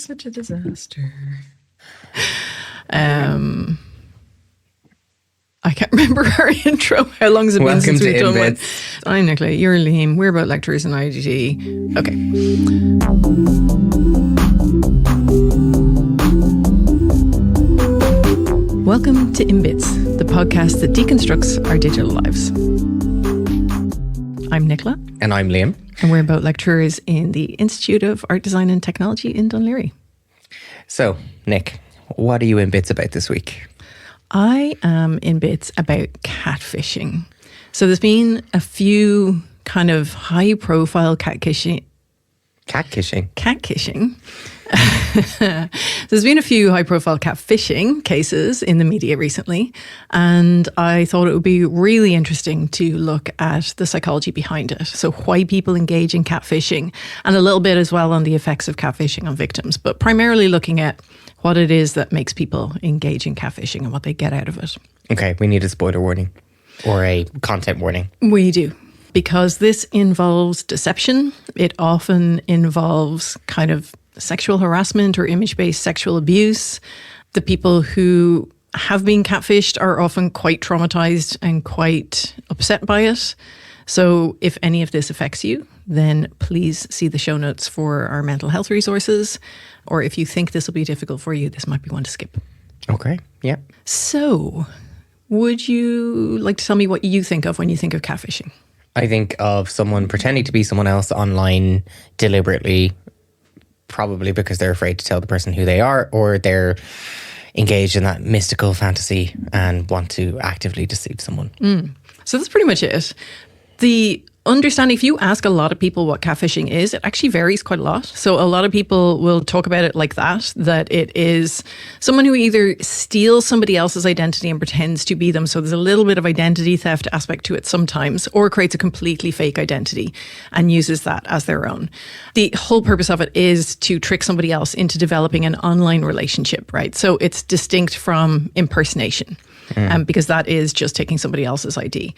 such a disaster. I can't remember our intro. How long has it been since we've done one? I'm Nicola, you're Liam. We're about lecturers in IDT. Okay. Welcome to In Bits, the podcast that deconstructs our digital lives. I'm Nicola. And I'm Liam. And we're about lecturers in the Institute of Art, Design and Technology in Dún Laoghaire. So, Nick, what are you in bits about this week? I am in bits about catfishing. So there's been a few kind of high-profile catfishing. There's been a few high-profile catfishing cases in the media recently, and I thought it would be really interesting to look at the psychology behind it. So why people engage in catfishing, and a little bit as well on the effects of catfishing on victims, but primarily looking at what it is that makes people engage in catfishing and what they get out of it. Okay, we need a spoiler warning or a content warning. We do. Because this involves deception. It often involves kind of sexual harassment or image-based sexual abuse. The people who have been catfished are often quite traumatized and quite upset by it. So if any of this affects you, then please see the show notes for our mental health resources. Or if you think this will be difficult for you, this might be one to skip. Okay, yeah. So would you like to tell me what you think of when you think of catfishing? I think of someone pretending to be someone else online deliberately, probably because they're afraid to tell the person who they are, or they're engaged in that mystical fantasy and want to actively deceive someone. So that's pretty much it. The understanding, if you ask a lot of people what catfishing is, it actually varies quite a lot. So a lot of people will talk about it like that it is someone who either steals somebody else's identity and pretends to be them. So there's a little bit of identity theft aspect to it sometimes, or creates a completely fake identity and uses that as their own. The whole purpose of it is to trick somebody else into developing an online relationship, right? So it's distinct from impersonation. Because that is just taking somebody else's ID.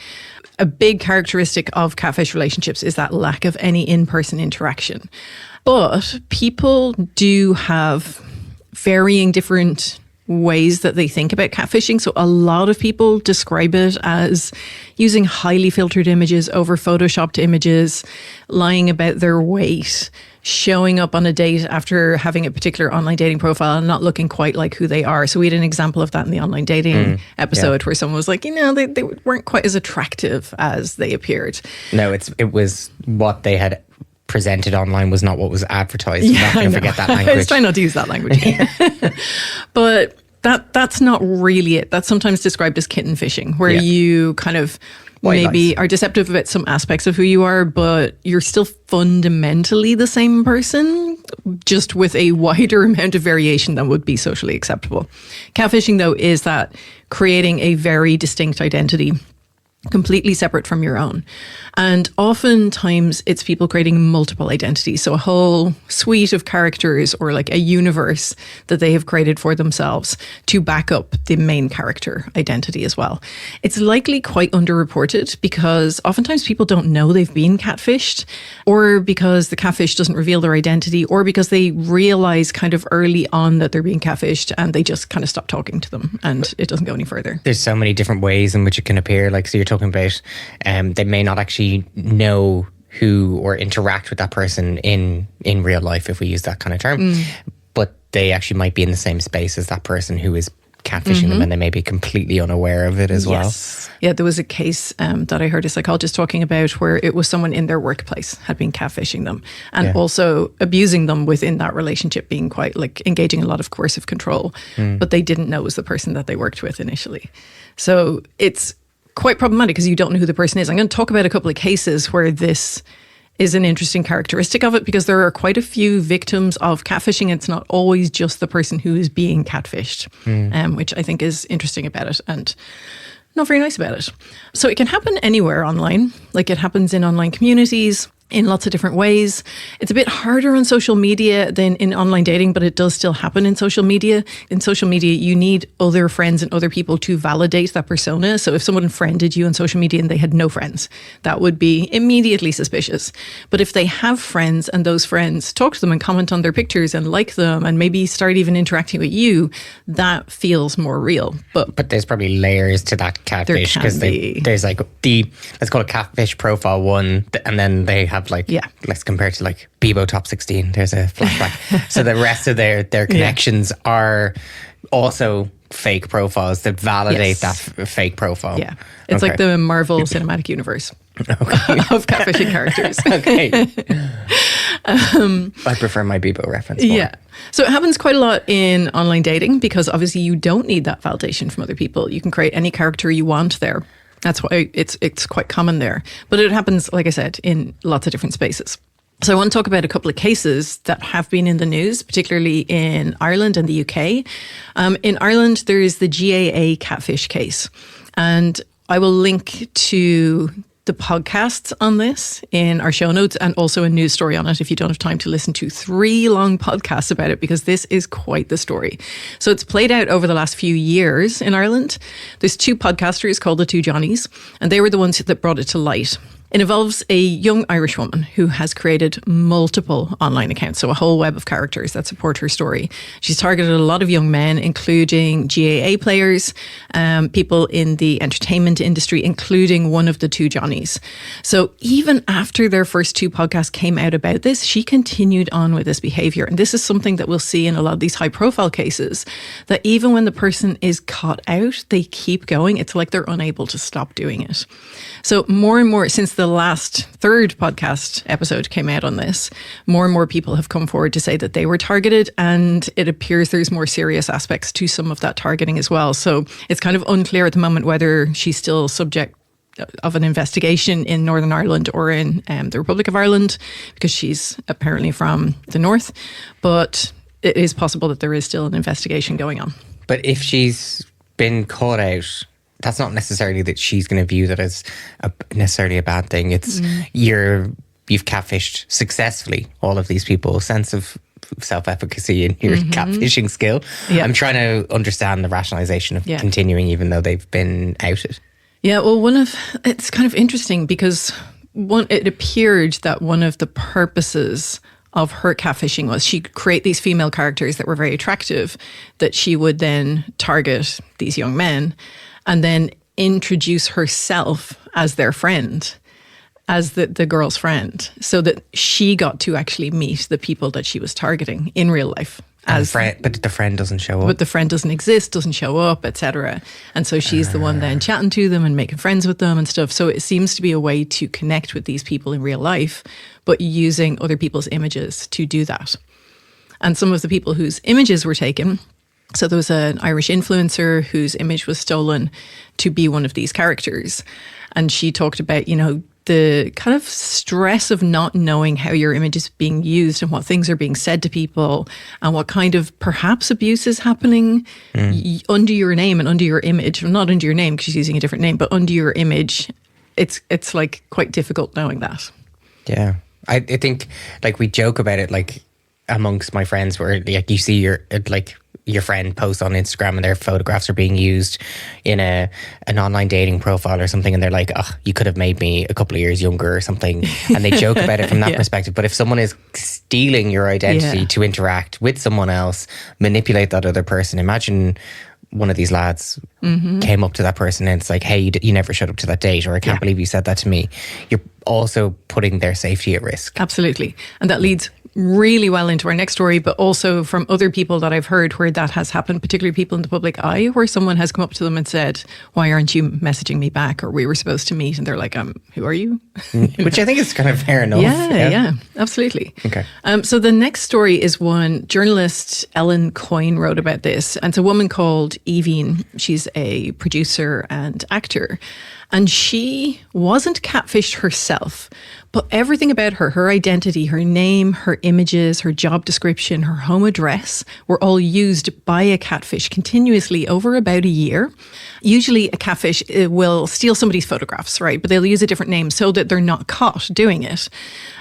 A big characteristic of catfish relationships is that lack of any in-person interaction. But people do have varying different ways that they think about catfishing. So a lot of people describe it as using highly filtered images over photoshopped images, lying about their weight, showing up on a date after having a particular online dating profile and not looking quite like who they are. So we had an example of that in the online dating episode where someone was like, they weren't quite as attractive as they appeared. No, it was what they had presented online was not what was advertised. Yeah, I'm not going to forget that language. I was trying not to use that language. But that's not really it. That's sometimes described as kitten fishing, where you kind of maybe are deceptive about some aspects of who you are, but you're still fundamentally the same person, just with a wider amount of variation than would be socially acceptable. Catfishing, though, is that creating a very distinct identity, completely separate from your own. And oftentimes it's people creating multiple identities. So a whole suite of characters or like a universe that they have created for themselves to back up the main character identity as well. It's likely quite underreported because oftentimes people don't know they've been catfished, or because the catfish doesn't reveal their identity, or because they realize kind of early on that they're being catfished and they just kind of stop talking to them and it doesn't go any further. There's so many different ways in which it can appear. Like, so you're talking about they may not actually know who or interact with that person in real life, if we use that kind of term, but they actually might be in the same space as that person who is catfishing them, and they may be completely unaware of it as well. Yeah, there was a case that I heard a psychologist talking about where it was someone in their workplace had been catfishing them and also abusing them within that relationship, being quite like engaging in a lot of coercive control, but they didn't know it was the person that they worked with initially. So it's quite problematic because you don't know who the person is. I'm going to talk about a couple of cases where this is an interesting characteristic of it, because there are quite a few victims of catfishing. It's not always just the person who is being catfished, which I think is interesting about it and not very nice about it. So it can happen anywhere online. Like, it happens in online communities. in lots of different ways. It's a bit harder on social media than in online dating, but it does still happen in social media. In social media, you need other friends and other people to validate that persona. So if someone friended you on social media and they had no friends, that would be immediately suspicious. But if they have friends and those friends talk to them and comment on their pictures and like them and maybe start even interacting with you, that feels more real. But there's probably layers to that catfish, because there's like let's call it catfish profile 1, and then they have like, let's compare it to like Bebo Top 16. There's a flashback. So the rest of their connections are also fake profiles that validate that fake profile. Yeah. It's like the Marvel Cinematic Universe of catfishing characters. Okay. I prefer my Bebo reference more. Yeah. So it happens quite a lot in online dating because obviously you don't need that validation from other people. You can create any character you want there. That's why it's quite common there. But it happens, like I said, in lots of different spaces. So I want to talk about a couple of cases that have been in the news, particularly in Ireland and the UK. In Ireland, there is the GAA catfish case. And I will link to the podcasts on this in our show notes and also a news story on it if you don't have time to listen to 3 long podcasts about it, because this is quite the story. So it's played out over the last few years in Ireland. There's 2 podcasters called the Two Johnnies, and they were the ones that brought it to light. It involves a young Irish woman who has created multiple online accounts, so a whole web of characters that support her story. She's targeted a lot of young men, including GAA players, people in the entertainment industry, including one of the Two Johnnies. So even after their first 2 podcasts came out about this, she continued on with this behavior. And this is something that we'll see in a lot of these high-profile cases, that even when the person is caught out, they keep going. It's like they're unable to stop doing it. So more and more, since the last 3rd podcast episode came out on this, more and more people have come forward to say that they were targeted, and it appears there's more serious aspects to some of that targeting as well. So it's kind of unclear at the moment whether she's still subject of an investigation in Northern Ireland or in the Republic of Ireland, because she's apparently from the north, but it is possible that there is still an investigation going on. But if she's been caught out, that's not necessarily that she's going to view that as necessarily a bad thing. It's you've catfished successfully all of these people, sense of self-efficacy in your catfishing skill. Yeah. I'm trying to understand the rationalization of continuing even though they've been outed. Yeah, well, it's kind of interesting because it appeared that one of the purposes of her catfishing was she could create these female characters that were very attractive, that she would then target these young men and then introduce herself as their friend, as the girl's friend, so that she got to actually meet the people that she was targeting in real life. But the friend doesn't show up. But the friend doesn't exist, doesn't show up, etc. And so she's the one then chatting to them and making friends with them and stuff. So it seems to be a way to connect with these people in real life, but using other people's images to do that. And some of the people whose images were taken, so there was an Irish influencer whose image was stolen to be one of these characters. And she talked about, the kind of stress of not knowing how your image is being used and what things are being said to people and what kind of perhaps abuse is happening under your name and under your image. Well, not under your name because she's using a different name, but under your image. It's like quite difficult knowing that. Yeah. I think like we joke about it like amongst my friends where like you see your friend posts on Instagram and their photographs are being used in an online dating profile or something, and they're like, oh, you could have made me a couple of years younger or something, and they joke about it from that perspective. But if someone is stealing your identity to interact with someone else, manipulate that other person, imagine one of these lads came up to that person and it's like, hey, you never showed up to that date, or I can't believe you said that to me. You're also putting their safety at risk. Absolutely. And that leads really well into our next story, but also from other people that I've heard where that has happened, particularly people in the public eye, where someone has come up to them and said, why aren't you messaging me back? Or we were supposed to meet. And they're like, who are you? Which I think is kind of fair enough. Yeah, absolutely. Okay. So the next story is one journalist Ellen Coyne wrote about this. And it's a woman called Evine. She's a producer and actor. And she wasn't catfished herself, But everything about her identity, her name, her images, her job description, her home address were all used by a catfish continuously over about a year. Usually a catfish will steal somebody's photographs, right? But they'll use a different name so that they're not caught doing it.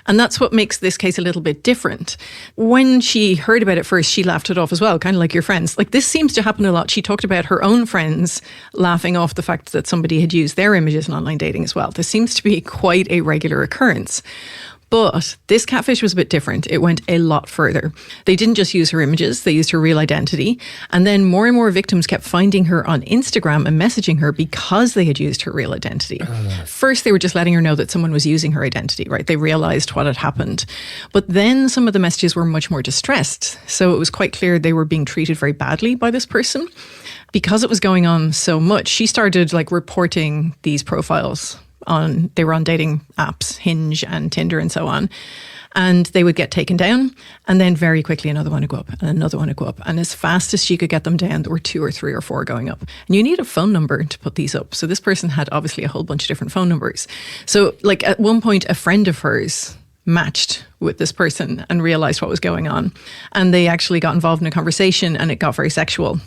And that's what makes this case a little bit different. When she heard about it first, she laughed it off as well, kind of like your friends. Like, this seems to happen a lot. She talked about her own friends laughing off the fact that somebody had used their images in online dating as well. This seems to be quite a regular occurrence. But this catfish was a bit different. It went a lot further. They didn't just use her images, they used her real identity. And then more and more victims kept finding her on Instagram and messaging her because they had used her real identity. First, they were just letting her know that someone was using her identity, right? They realized what had happened. But then some of the messages were much more distressed. So it was quite clear they were being treated very badly by this person. Because it was going on so much, she started reporting these profiles. They were on dating apps, Hinge and Tinder and so on. And they would get taken down, and then very quickly another one would go up and another one would go up. And as fast as she could get them down, there were 2 or 3 or 4 going up. And you need a phone number to put these up. So this person had obviously a whole bunch of different phone numbers. So at one point, a friend of hers matched with this person and realized what was going on. And they actually got involved in a conversation, and it got very sexual.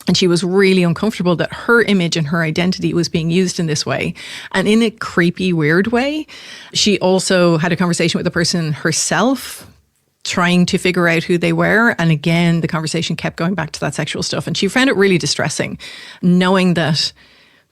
And she was really uncomfortable that her image and her identity was being used in this way. And in a creepy, weird way. She also had a conversation with the person herself, trying to figure out who they were. And again, the conversation kept going back to that sexual stuff. And she found it really distressing, knowing that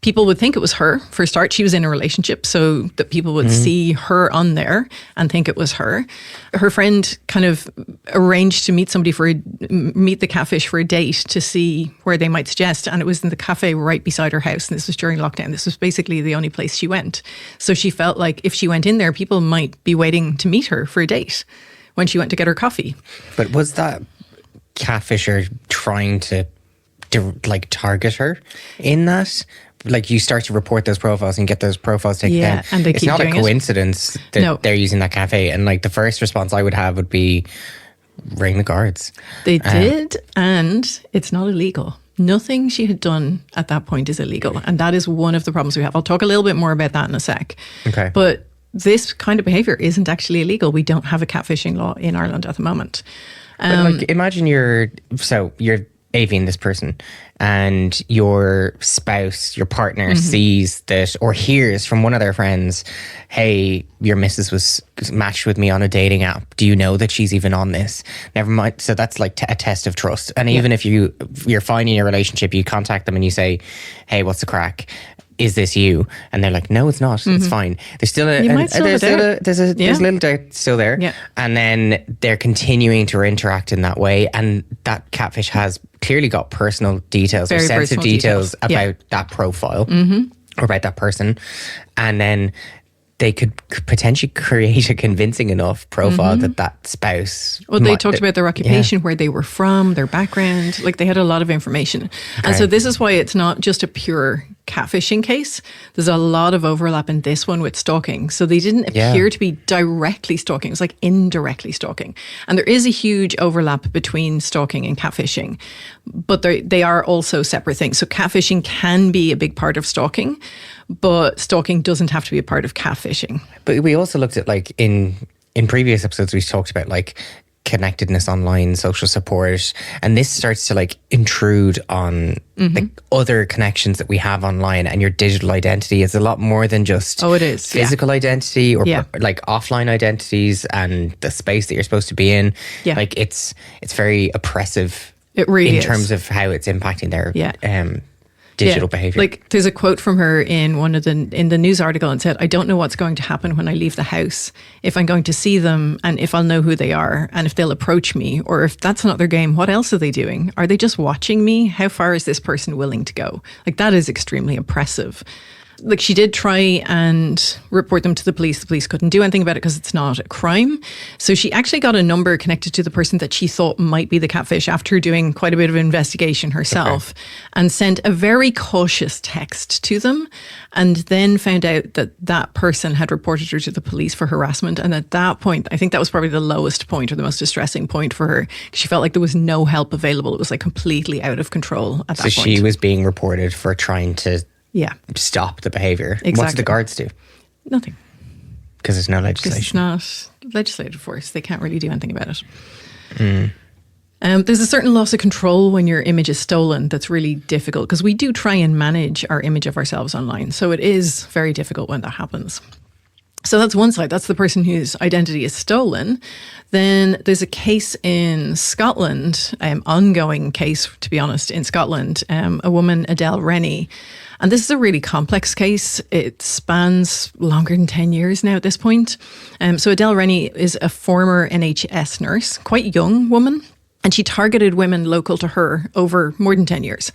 people would think it was her. For a start, she was in a relationship, so that people would see her on there and think it was her. Her friend kind of arranged to meet the catfish for a date to see where they might suggest. And it was in the cafe right beside her house. And this was during lockdown. This was basically the only place she went. So she felt like if she went in there, people might be waiting to meet her for a date when she went to get her coffee. But was that catfisher trying to target her in that? You start to report those profiles and get those profiles taken down. And they it's keep not a doing coincidence that they're using that cafe. And the first response I would have would be ring the guards. They did, and it's not illegal. Nothing she had done at that point is illegal. And that is one of the problems we have. I'll talk a little bit more about that in a sec. Okay. But this kind of behaviour isn't actually illegal. We don't have a catfishing law in Ireland at the moment. Imagine you're AVing this person, and your spouse, your partner sees that or hears from one of their friends, hey, your missus was matched with me on a dating app. Do you know that she's even on this? Never mind. So that's a test of trust. And even if you're fine in your relationship, you contact them and you say, hey, what's the crack? Is this you? And they're like, no, it's not. It's fine. There's still a little doubt still there. Yeah. And then they're continuing to interact in that way. And that catfish has clearly got personal details or sensitive details about that profile or about that person. And then they could potentially create a convincing enough profile that spouse. Well, they talked about their occupation, where they were from, their background. They had a lot of information. Okay. And so this is why it's not just a pure catfishing case. There's a lot of overlap in this one with stalking. So they didn't appear to be directly stalking. It's indirectly stalking. And there is a huge overlap between stalking and catfishing. But they are also separate things. So catfishing can be a big part of stalking, but stalking doesn't have to be a part of catfishing. But we also looked at in previous episodes, we talked about connectedness online, social support, and this starts to intrude on other connections that we have online, and your digital identity is a lot more than just physical identity or offline identities and the space that you're supposed to be in. It's very oppressive. It really in terms of how it's impacting their digital behavior. There's a quote from her in in the news article, and said, I don't know what's going to happen when I leave the house, if I'm going to see them, and if I'll know who they are, and if they'll approach me, or if that's not their game, what else are they doing? Are they just watching me? How far is this person willing to go? That is extremely oppressive. She did try and report them to the police. The police couldn't do anything about it because it's not a crime. So she actually got a number connected to the person that she thought might be the catfish after doing quite a bit of investigation herself, and sent a very cautious text to them, and then found out that that person had reported her to the police for harassment. And at that point, I think that was probably the lowest point or the most distressing point for her. She felt like there was no help available. It was completely out of control at that point. So she was being reported for trying to stop the behaviour. Exactly. What did the guards do? Nothing. Because there's no Because legislation. it's not legislated for us. They can't really do anything about it. There's a certain loss of control when your image is stolen that's really difficult, because we do try and manage our image of ourselves online. So it is very difficult when that happens. So that's one side. That's the person whose identity is stolen. Then there's a case in Scotland, ongoing case, to be honest, in Scotland, a woman, Adele Rennie. And this is a really complex case. It spans longer than 10 years now at this point. So Adele Rennie is a former NHS nurse, quite young woman. And she targeted women local to her over more than 10 years.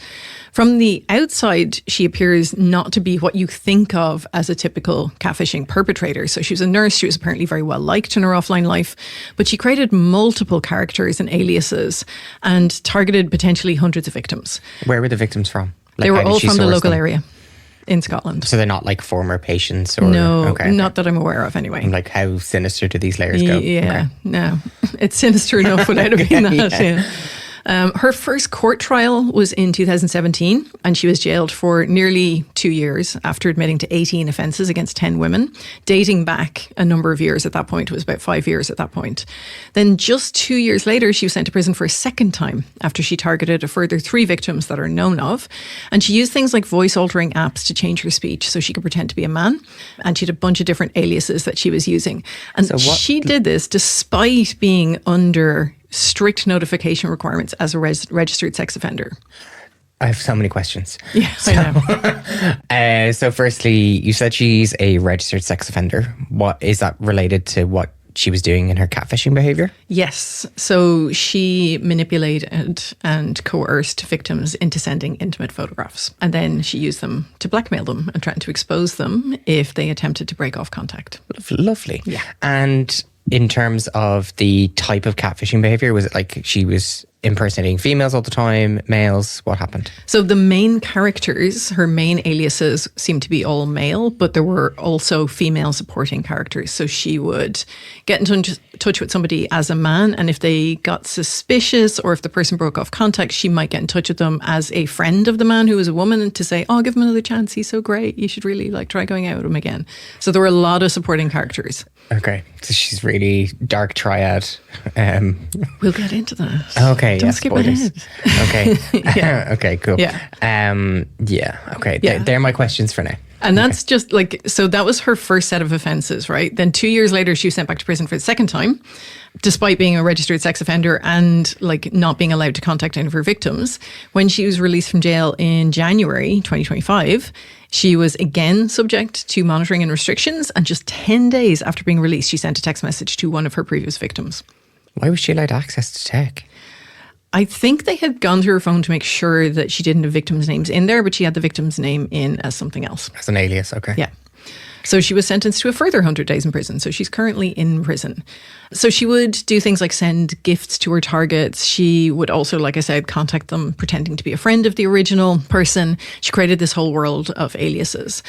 From the outside, she appears not to be what you think of as a typical catfishing perpetrator. So she was a nurse. She was apparently very well liked in her offline life. But she created multiple characters and aliases and targeted potentially hundreds of victims. Where were the victims from? They were how did all she from the source local them? area in Scotland. So they're not like former patients or... No, Okay. not that I'm aware of anyway. Like, how sinister do these layers go? Yeah, Okay. no. It's sinister enough without it being that. Yeah. Her first court trial was in 2017, and she was jailed for nearly 2 years after admitting to 18 offences against 10 women, dating back a number of years at that point. It was about 5 years at that point. Then just 2 years later, she was sent to prison for a second time after she targeted a further 3 victims that are known of. And she used things like voice-altering apps to change her speech so she could pretend to be a man. And she had a bunch of different aliases that she was using. And she did this despite being under strict notification requirements as a registered sex offender. I have so many questions. Yeah, I know. So firstly, you said she's a registered sex offender. What is that related to what she was doing in her catfishing behaviour? Yes. So she manipulated and coerced victims into sending intimate photographs. And then she used them to blackmail them and threaten to expose them if they attempted to break off contact. Lovely. Yeah. And in terms of the type of catfishing behaviour, was it like she was impersonating females all the time, males? What happened? So the main characters, her main aliases, seemed to be all male, but there were also female supporting characters. So she would get in touch with somebody as a man, and if they got suspicious or if the person broke off contact, she might get in touch with them as a friend of the man who was a woman to say, oh, give him another chance, he's so great, you should really try going out with him again. So there were a lot of supporting characters. Okay, so she's really dark triad. We'll get into that. Okay, Don't yeah, skip spoilers. ahead. Okay. Okay, cool. Yeah. Okay. Yeah. They're my questions for now. And that's just so that was her first set of offences, right? Then 2 years later, she was sent back to prison for the second time, despite being a registered sex offender and not being allowed to contact any of her victims. When she was released from jail in January 2025, she was again subject to monitoring and restrictions. And just 10 days after being released, she sent a text message to one of her previous victims. Why was she allowed access to tech? I think they had gone through her phone to make sure that she didn't have victims' names in there, but she had the victim's name in as something else. As an alias, okay. Yeah. So she was sentenced to a further 100 days in prison. So she's currently in prison. So she would do things like send gifts to her targets. She would also, like I said, contact them pretending to be a friend of the original person. She created this whole world of aliases.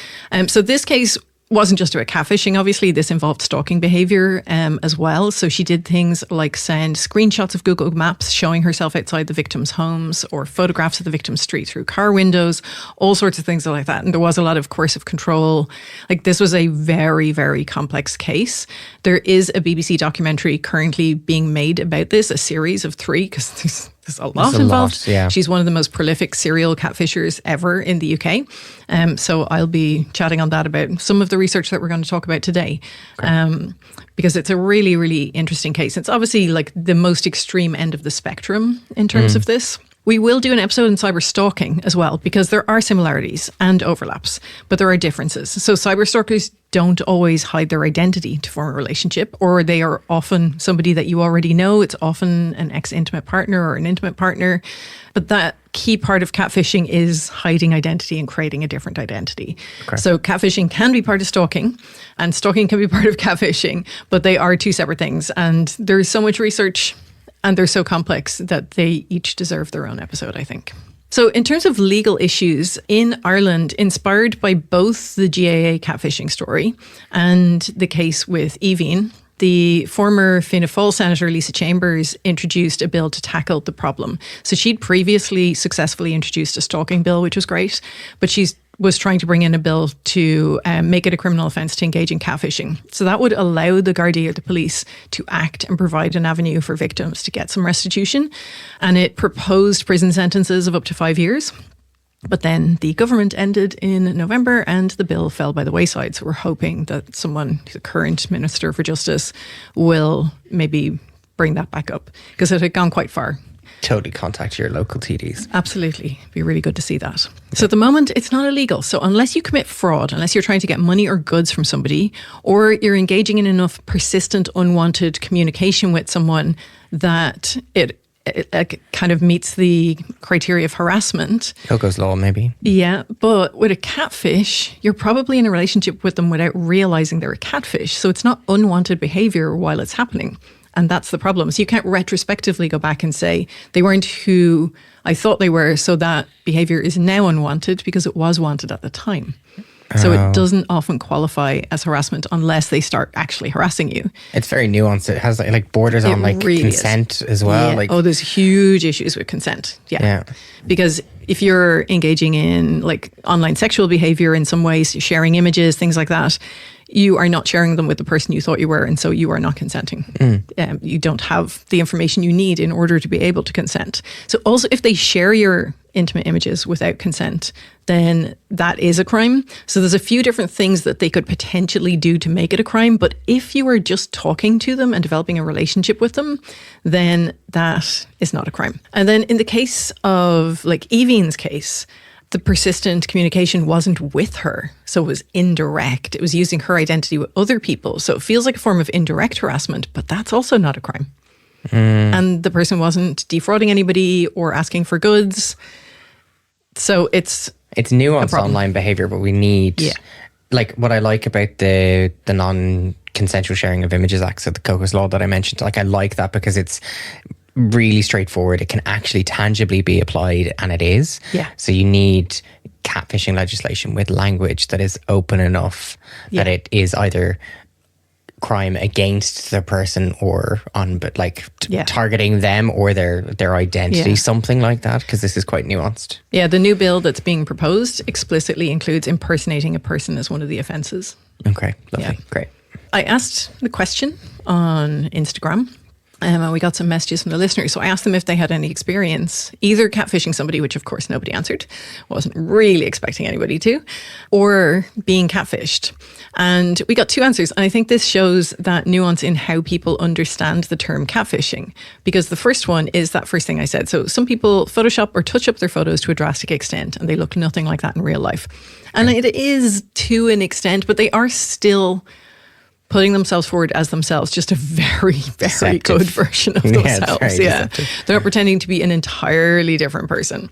So this case wasn't just about catfishing, obviously. This involved stalking behaviour as well. So she did things like send screenshots of Google Maps showing herself outside the victims' homes or photographs of the victim's street through car windows, all sorts of things like that. And there was a lot of coercive control. This was a very, very complex case. There is a BBC documentary currently being made about this, a series of 3, because there's a lot involved. Yeah. She's one of the most prolific serial catfishers ever in the UK. So I'll be chatting on that about some of the research that we're going to talk about today. Because it's a really, really interesting case. It's obviously the most extreme end of the spectrum in terms of this. We will do an episode on cyber stalking as well, because there are similarities and overlaps, but there are differences. So cyber stalkers don't always hide their identity to form a relationship, or they are often somebody that you already know. It's often an ex-intimate partner or an intimate partner. But that key part of catfishing is hiding identity and creating a different identity. Okay. So catfishing can be part of stalking, and stalking can be part of catfishing, but they are 2 separate things. And there's so much research, and they're so complex that they each deserve their own episode, I think. So in terms of legal issues in Ireland, inspired by both the GAA catfishing story and the case with Evine, the former Fianna Fáil Senator Lisa Chambers introduced a bill to tackle the problem. So she'd previously successfully introduced a stalking bill, which was great, but she's was trying to bring in a bill to make it a criminal offence to engage in catfishing. So that would allow the Gardaí, the police, to act and provide an avenue for victims to get some restitution. And it proposed prison sentences of up to 5 years. But then the government ended in November and the bill fell by the wayside. So we're hoping that someone, the current Minister for Justice, will maybe bring that back up because it had gone quite far. Totally contact your local TDs. Absolutely. It'd be really good to see that. So at the moment, it's not illegal. So unless you commit fraud, unless you're trying to get money or goods from somebody, or you're engaging in enough persistent, unwanted communication with someone that it kind of meets the criteria of harassment. Coco's Law, maybe. Yeah, but with a catfish, you're probably in a relationship with them without realizing they're a catfish. So it's not unwanted behavior while it's happening. And that's the problem. So you can't retrospectively go back and say they weren't who I thought they were, so that behavior is now unwanted because it was wanted at the time. So it doesn't often qualify as harassment unless they start actually harassing you. It's very nuanced. It has like borders on like really consent as well. Yeah. Like, there's huge issues with consent. Yeah. Because if you're engaging in like online sexual behavior in some ways, sharing images, things like that, you are not sharing them with the person you thought you were, and so you are not consenting. You don't have the information you need in order to be able to consent. So also, if they share your intimate images without consent, then that is a crime. So there's a few different things that they could potentially do to make it a crime, but if you are just talking to them and developing a relationship with them, then that is not a crime. And then in the case of like Evie's case, the persistent communication wasn't with her, so it was indirect. It was using her identity with other people. So it feels like a form of indirect harassment, but that's also not a crime. And the person wasn't defrauding anybody or asking for goods. So it's nuanced online behavior, but we need, like what I like about the non-consensual sharing of images act, so the Coco's Law that I mentioned, like I like that because it's really straightforward. It can actually tangibly be applied, and it is. Yeah. So you need catfishing legislation with language that is open enough that it is either crime against the person or on, but like targeting them or their identity, something like that, because this is quite nuanced. Yeah, the new bill that's being proposed explicitly includes impersonating a person as one of the offences. Okay, lovely, great. I asked the question on Instagram. And we got some messages from the listeners. So I asked them if they had any experience either catfishing somebody, which of course nobody answered, wasn't really expecting anybody to, or being catfished. And we got two answers. And I think this shows that nuance in how people understand the term catfishing. Because the first one is that first thing I said. So some people Photoshop or touch up their photos to a drastic extent, and they look nothing like that in real life. And it is to an extent, but they are still putting themselves forward as themselves, just a very, very good version of themselves. They're not pretending to be an entirely different person,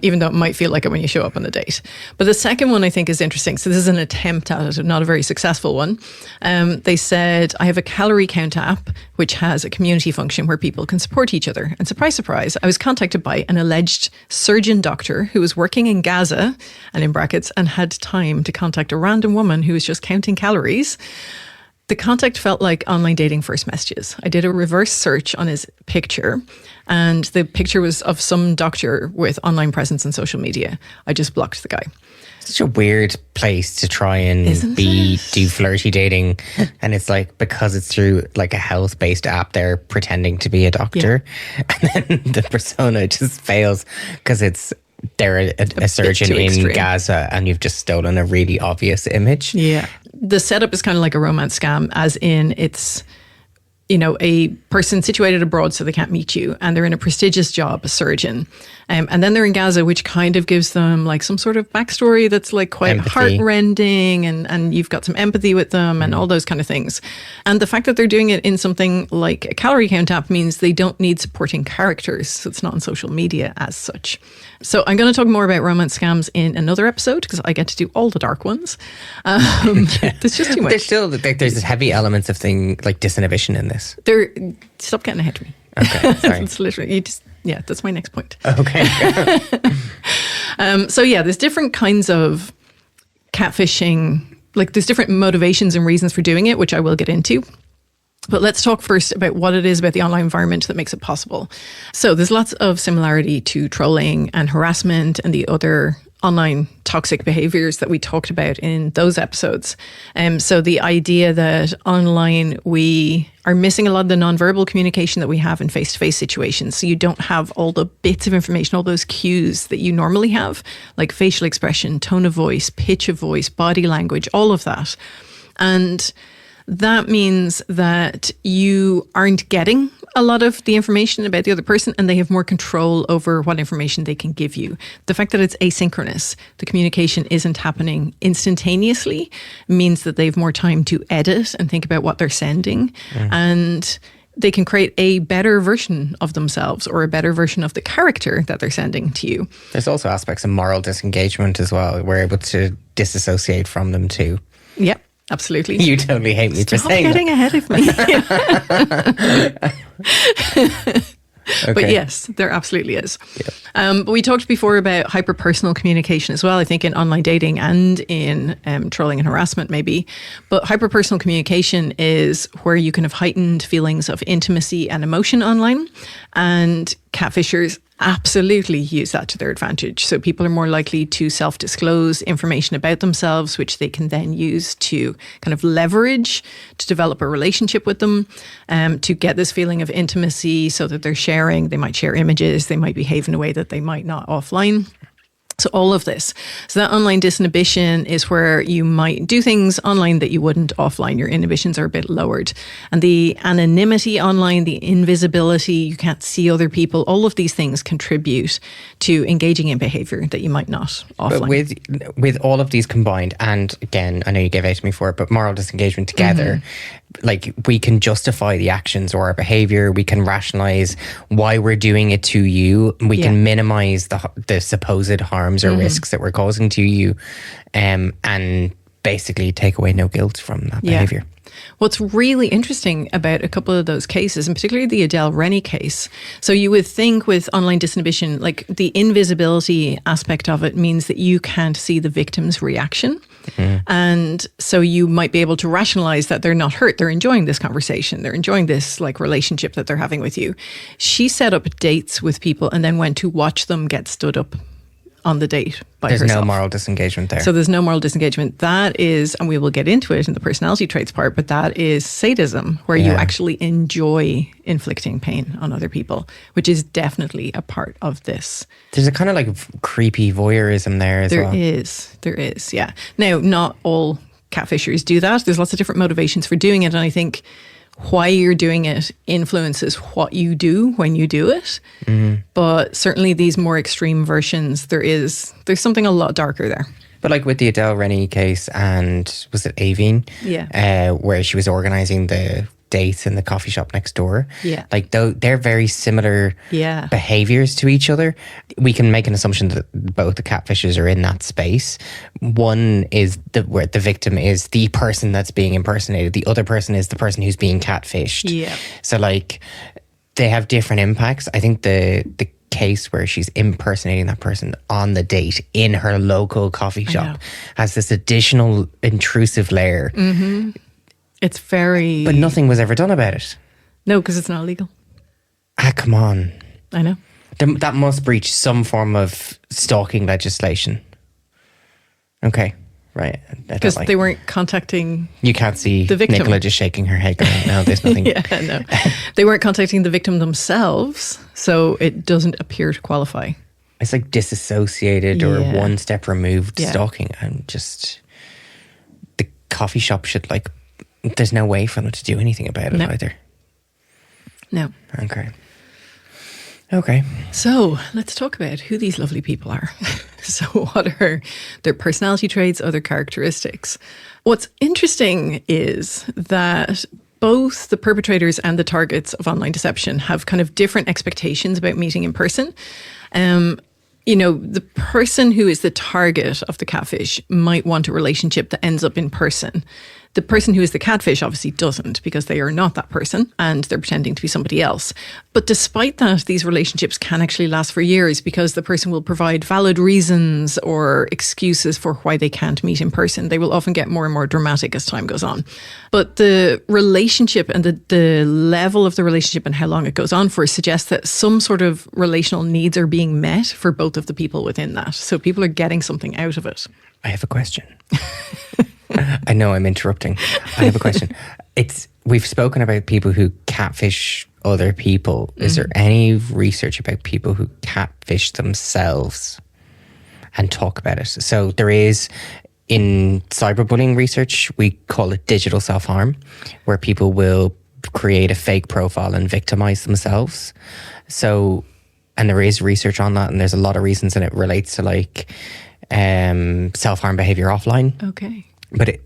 even though it might feel like it when you show up on the date. But the second one I think is interesting. So this is an attempt at it, not a very successful one. They said, I have a calorie count app, which has a community function where people can support each other. And surprise, surprise, I was contacted by an alleged surgeon doctor who was working in Gaza, and in brackets, and had time to contact a random woman who was just counting calories. The contact felt like online dating first messages. I did a reverse search on his picture, and the picture was of some doctor with online presence on social media. I just blocked the guy. Such a weird place to try and do flirty dating. And it's like, because it's through like a health-based app, they're pretending to be a doctor. And then the persona just fails because they're a surgeon in Gaza, and you've just stolen a really obvious image. Yeah. The setup is kind of like a romance scam, as in it's, a person situated abroad so they can't meet you, and they're in a prestigious job, a surgeon. And then they're in Gaza, which kind of gives them like some sort of backstory that's like quite heartrending, and you've got some empathy with them and all those kind of things. And the fact that they're doing it in something like a calorie count app means they don't need supporting characters. So it's not on social media as such. So I'm going to talk more about romance scams in another episode because I get to do all the dark ones. There's just too much. There's heavy elements of like disinhibition in this. Stop getting ahead of me. Okay, sorry. It's literally, that's my next point. Okay. So there's different kinds of catfishing. Like there's different motivations and reasons for doing it, which I will get into. But let's talk first about what it is about the online environment that makes it possible. So there's lots of similarity to trolling and harassment and the other online toxic behaviors that we talked about in those episodes. So the idea that online we are missing a lot of the nonverbal communication that we have in face-to-face situations. So you don't have all the bits of information, all those cues that you normally have, like facial expression, tone of voice, pitch of voice, body language, all of that. And that means that you aren't getting a lot of the information about the other person, and they have more control over what information they can give you. The fact that it's asynchronous, the communication isn't happening instantaneously, means that they have more time to edit and think about what they're sending. And they can create a better version of themselves or a better version of the character that they're sending to you. There's also aspects of moral disengagement as well. We're able to disassociate from them too. Yep. Absolutely. You totally hate me for saying getting ahead of me. Okay. But yes, there absolutely is. Yeah. But we talked before about hyper-personal communication as well, I think in online dating and in trolling and harassment maybe. But hyper-personal communication is where you can have heightened feelings of intimacy and emotion online. And catfishers absolutely use that to their advantage. So people are more likely to self-disclose information about themselves, which they can then use to kind of leverage to develop a relationship with them, to get this feeling of intimacy so that they're sharing. They might share images. They might behave in a way that they might not offline. So all of this. So that online disinhibition is where you might do things online that you wouldn't offline. Your inhibitions are a bit lowered. And the anonymity online, the invisibility, you can't see other people, all of these things contribute to engaging in behavior that you might not offline. But with all of these combined, and again, I know you gave out to me for it, but moral disengagement together, like we can justify the actions or our behavior. We can rationalize why we're doing it to you. We can minimize the supposed harms or risks that we're causing to you, and basically take away no guilt from that behavior. What's really interesting about a couple of those cases, and particularly the Adele Rennie case, so you would think with online disinhibition, like the invisibility aspect of it means that you can't see the victim's reaction. And so you might be able to rationalize that they're not hurt. They're enjoying this conversation. They're enjoying this like relationship that they're having with you. She set up dates with people and then went to watch them get stood up on the date by herself. There's no moral disengagement there. So there's no moral disengagement. That is, and we will get into it in the personality traits part, but that is sadism, where you actually enjoy inflicting pain on other people, which is definitely a part of this. There's a kind of like creepy voyeurism there as well. There is, yeah. Now, not all catfishers do that. There's lots of different motivations for doing it, and I think why you're doing it influences what you do when you do it. But certainly these more extreme versions, there's something a lot darker there. But like with the Adele Rennie case and was it Aveen? Yeah. Where she was organising the dates in the coffee shop next door. Yeah. Like they're very similar behaviours to each other. We can make an assumption that both the catfishes are in that space. One is where the victim is the person that's being impersonated. The other person is the person who's being catfished. Yeah. So like they have different impacts. I think the case where she's impersonating that person on the date in her local coffee shop has this additional intrusive layer. It's very... But nothing was ever done about it. No, because it's not legal. Come on. I know. That must breach some form of stalking legislation. Okay, right. Because they weren't contacting... You can't see the victim. Nicola just shaking her head going, no, there's nothing. No. They weren't contacting the victim themselves, so it doesn't appear to qualify. It's like disassociated or one step removed stalking. And just... The coffee shop should like... There's no way for them to do anything about it either. No. Okay. So let's talk about who these lovely people are. So what are their personality traits, other characteristics? What's interesting is that both the perpetrators and the targets of online deception have kind of different expectations about meeting in person. You know, the person who is the target of the catfish might want a relationship that ends up in person. The person who is the catfish obviously doesn't, because they are not that person and they're pretending to be somebody else. But despite that, these relationships can actually last for years because the person will provide valid reasons or excuses for why they can't meet in person. They will often get more and more dramatic as time goes on. But the relationship and the level of the relationship and how long it goes on for suggests that some sort of relational needs are being met for both of the people within that. So people are getting something out of it. I have a question. I know I'm interrupting. I have a question. We've spoken about people who catfish other people. Is there any research about people who catfish themselves and talk about it? So there is, in cyberbullying research, we call it digital self-harm, where people will create a fake profile and victimize themselves. So, and there is research on that, and there's a lot of reasons, and it relates to like self-harm behavior offline. Okay. But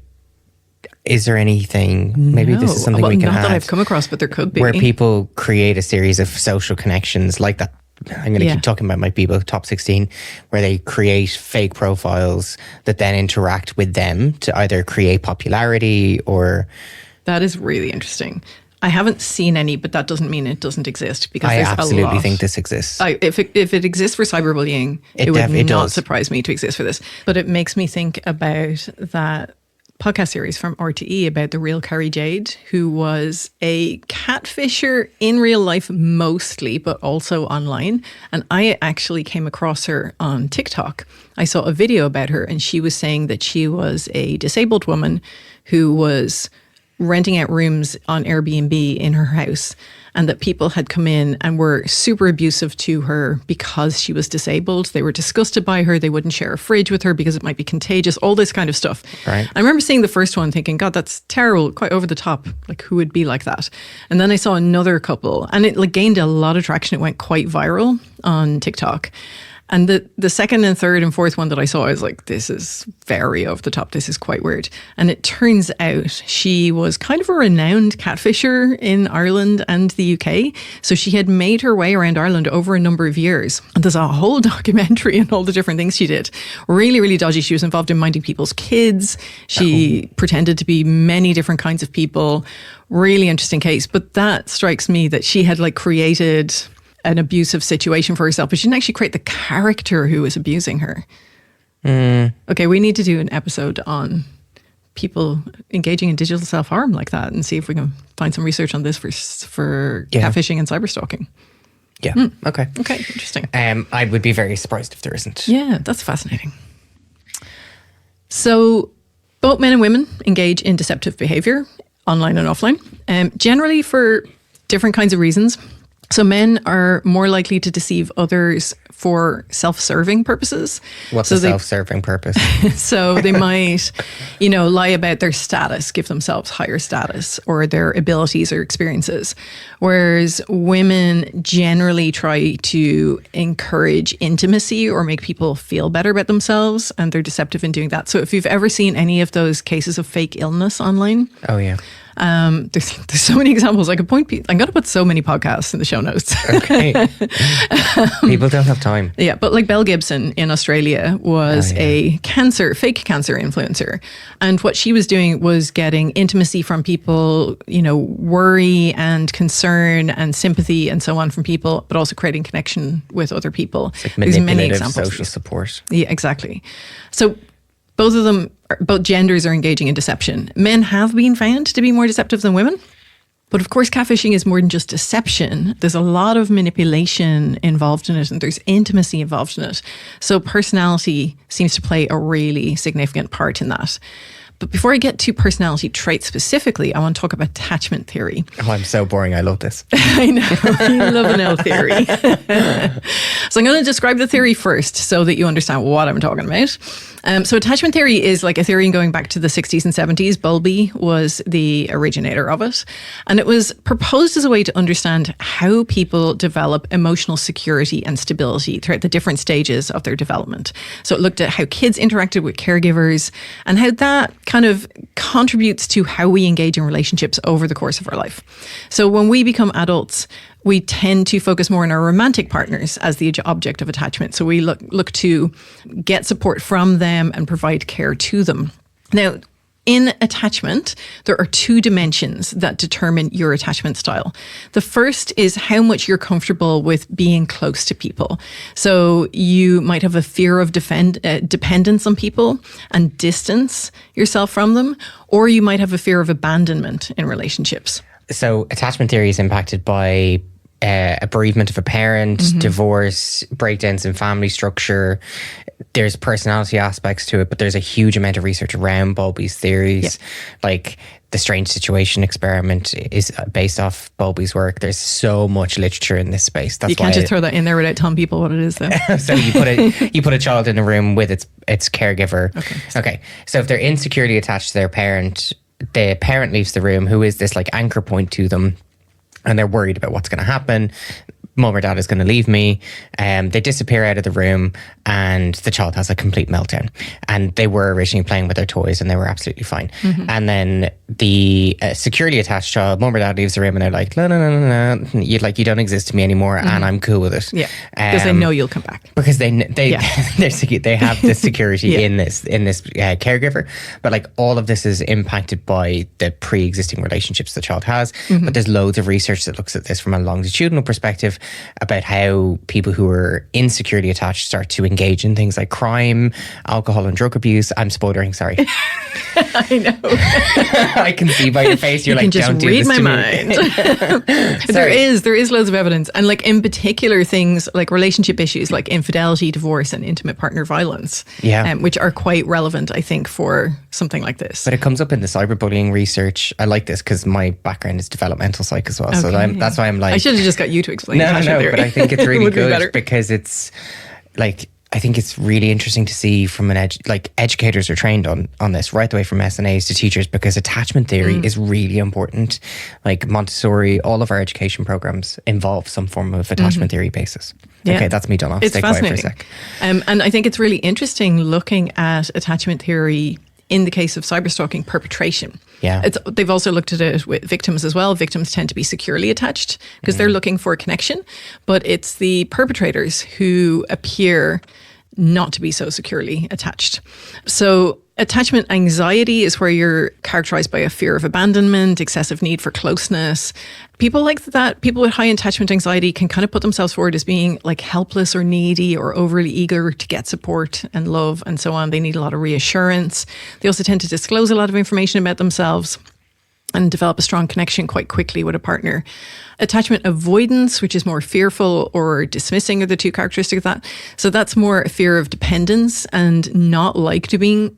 is there anything, maybe this is something we can not have, that I've come across, but there could be, where people create a series of social connections like that? I'm going to keep talking about my people, top 16, where they create fake profiles that then interact with them to either create popularity or... That is really interesting. I haven't seen any, but that doesn't mean it doesn't exist, because I there's absolutely a lot. think this exists. If it exists for cyberbullying, it would not does. surprise me to exist for this. But it makes me think about that podcast series from RTE about the real Carrie Jade, who was a catfisher in real life mostly, but also online. And I actually came across her on TikTok. I saw a video about her, and she was saying that she was a disabled woman who was renting out rooms on Airbnb in her house, and that people had come in and were super abusive to her because she was disabled. They were disgusted by her. They wouldn't share a fridge with her because it might be contagious, all this kind of stuff. Right. I remember seeing the first one thinking, God, that's terrible, quite over the top. Like, who would be like that? And then I saw another couple, and it like gained a lot of traction. It went quite viral on TikTok. And the second and third and fourth one that I saw, I was like, this is very over the top. This is quite weird. And it turns out she was kind of a renowned catfisher in Ireland and the UK. So she had made her way around Ireland over a number of years. And there's a whole documentary on all the different things she did. Really, really dodgy. She was involved in minding people's kids. She pretended to be many different kinds of people. Really interesting case. But that strikes me that she had like created an abusive situation for herself, but she didn't actually create the character who was abusing her. Okay, we need to do an episode on people engaging in digital self-harm like that and see if we can find some research on this for catfishing and cyberstalking. Yeah. Okay. Okay, interesting. I would be very surprised if there isn't. Yeah, that's fascinating. So both men and women engage in deceptive behavior, online and offline, generally for different kinds of reasons. So men are more likely to deceive others for self-serving purposes. What's a self-serving purpose? So they might, lie about their status, give themselves higher status, or their abilities or experiences. Whereas women generally try to encourage intimacy or make people feel better about themselves, and they're deceptive in doing that. So if you've ever seen any of those cases of fake illness online... Oh, yeah. There's so many examples. I could point people. I'm going to put so many podcasts in the show notes. Okay. People don't have time. Yeah, but like Belle Gibson in Australia was a fake cancer influencer. And what she was doing was getting intimacy from people, worry and concern and sympathy and so on from people, but also creating connection with other people. It's like manipulative social support. Yeah, exactly. So both genders are engaging in deception. Men have been found to be more deceptive than women. But of course, catfishing is more than just deception. There's a lot of manipulation involved in it, and there's intimacy involved in it. So personality seems to play a really significant part in that. But before I get to personality traits specifically, I want to talk about attachment theory. Oh, I'm so boring. I love this. I know. You love an L theory. So I'm going to describe the theory first so that you understand what I'm talking about. So attachment theory is like a theory going back to the 60s and 70s. Bowlby was the originator of it. And it was proposed as a way to understand how people develop emotional security and stability throughout the different stages of their development. So it looked at how kids interacted with caregivers and how that kind of contributes to how we engage in relationships over the course of our life. So when we become adults, we tend to focus more on our romantic partners as the object of attachment. So we look to get support from them and provide care to them. Now, in attachment, there are two dimensions that determine your attachment style. The first is how much you're comfortable with being close to people. So you might have a fear of dependence on people and distance yourself from them, or you might have a fear of abandonment in relationships. So attachment theory is impacted by a bereavement of a parent, divorce, breakdowns in family structure. There's personality aspects to it, but there's a huge amount of research around Bowlby's theories. Like the strange situation experiment is based off Bowlby's work. There's so much literature in this space. That's you can't just throw that in there without telling people what it is, though. So you put a child in a room with its caregiver. Okay. So if they're insecurely attached to their parent, the parent leaves the room, who is this like anchor point to them, and they're worried about what's going to happen. Mum or dad is going to leave me. They disappear out of the room and the child has a complete meltdown. And they were originally playing with their toys and they were absolutely fine. And then the securely attached child, mum or dad leaves the room and they're like, no, you don't exist to me anymore and I'm cool with it. Yeah, because they know you'll come back. Because they have this security in this caregiver. But like all of this is impacted by the pre-existing relationships the child has. But there's loads of research that looks at this from a longitudinal perspective, about how people who are insecurely attached start to engage in things like crime, alcohol and drug abuse. I'm spoilering, sorry. I know. I can see by your face, you're you like, can just don't do read this my to mind. me. There is loads of evidence. And like in particular things like relationship issues like infidelity, divorce and intimate partner violence, which are quite relevant, I think, for something like this. But it comes up in the cyberbullying research. I like this because my background is developmental psych as well. Okay. So that's why I'm like... I should have just got you to explain No, but I think it's really good be because it's like... I think it's really interesting to see from an educators are trained on this right the way from SNAs to teachers, because attachment theory is really important. Like Montessori, all of our education programs involve some form of attachment theory basis. Yeah. Okay, that's me done. I'll stay quiet for a sec. And I think it's really interesting looking at attachment theory in the case of cyberstalking perpetration. Yeah. They've also looked at it with victims as well. Victims tend to be securely attached because they're looking for a connection, but it's the perpetrators who appear not to be so securely attached. So attachment anxiety is where you're characterized by a fear of abandonment, excessive need for closeness. People like that, people with high attachment anxiety can kind of put themselves forward as being like helpless or needy or overly eager to get support and love and so on. They need a lot of reassurance. They also tend to disclose a lot of information about themselves and develop a strong connection quite quickly with a partner. Attachment avoidance, which is more fearful or dismissing, are the two characteristics of that. So that's more a fear of dependence and not like to being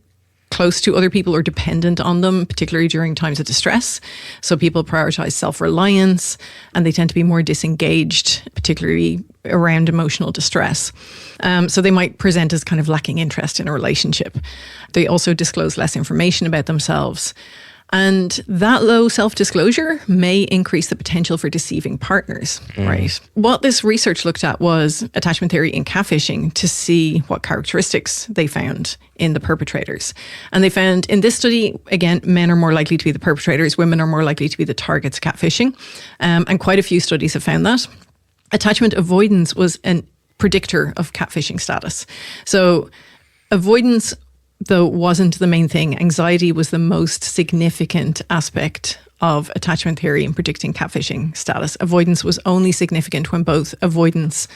close to other people or dependent on them, particularly during times of distress. So people prioritize self-reliance and they tend to be more disengaged, particularly around emotional distress. So they might present as kind of lacking interest in a relationship. They also disclose less information about themselves. And that low self-disclosure may increase the potential for deceiving partners, right? What this research looked at was attachment theory in catfishing to see what characteristics they found in the perpetrators. And they found in this study, again, men are more likely to be the perpetrators, women are more likely to be the targets of catfishing. And quite a few studies have found that. Attachment avoidance was a predictor of catfishing status. So avoidance, though, wasn't the main thing. Anxiety was the most significant aspect of attachment theory in predicting catfishing status. Avoidance was only significant when both avoidance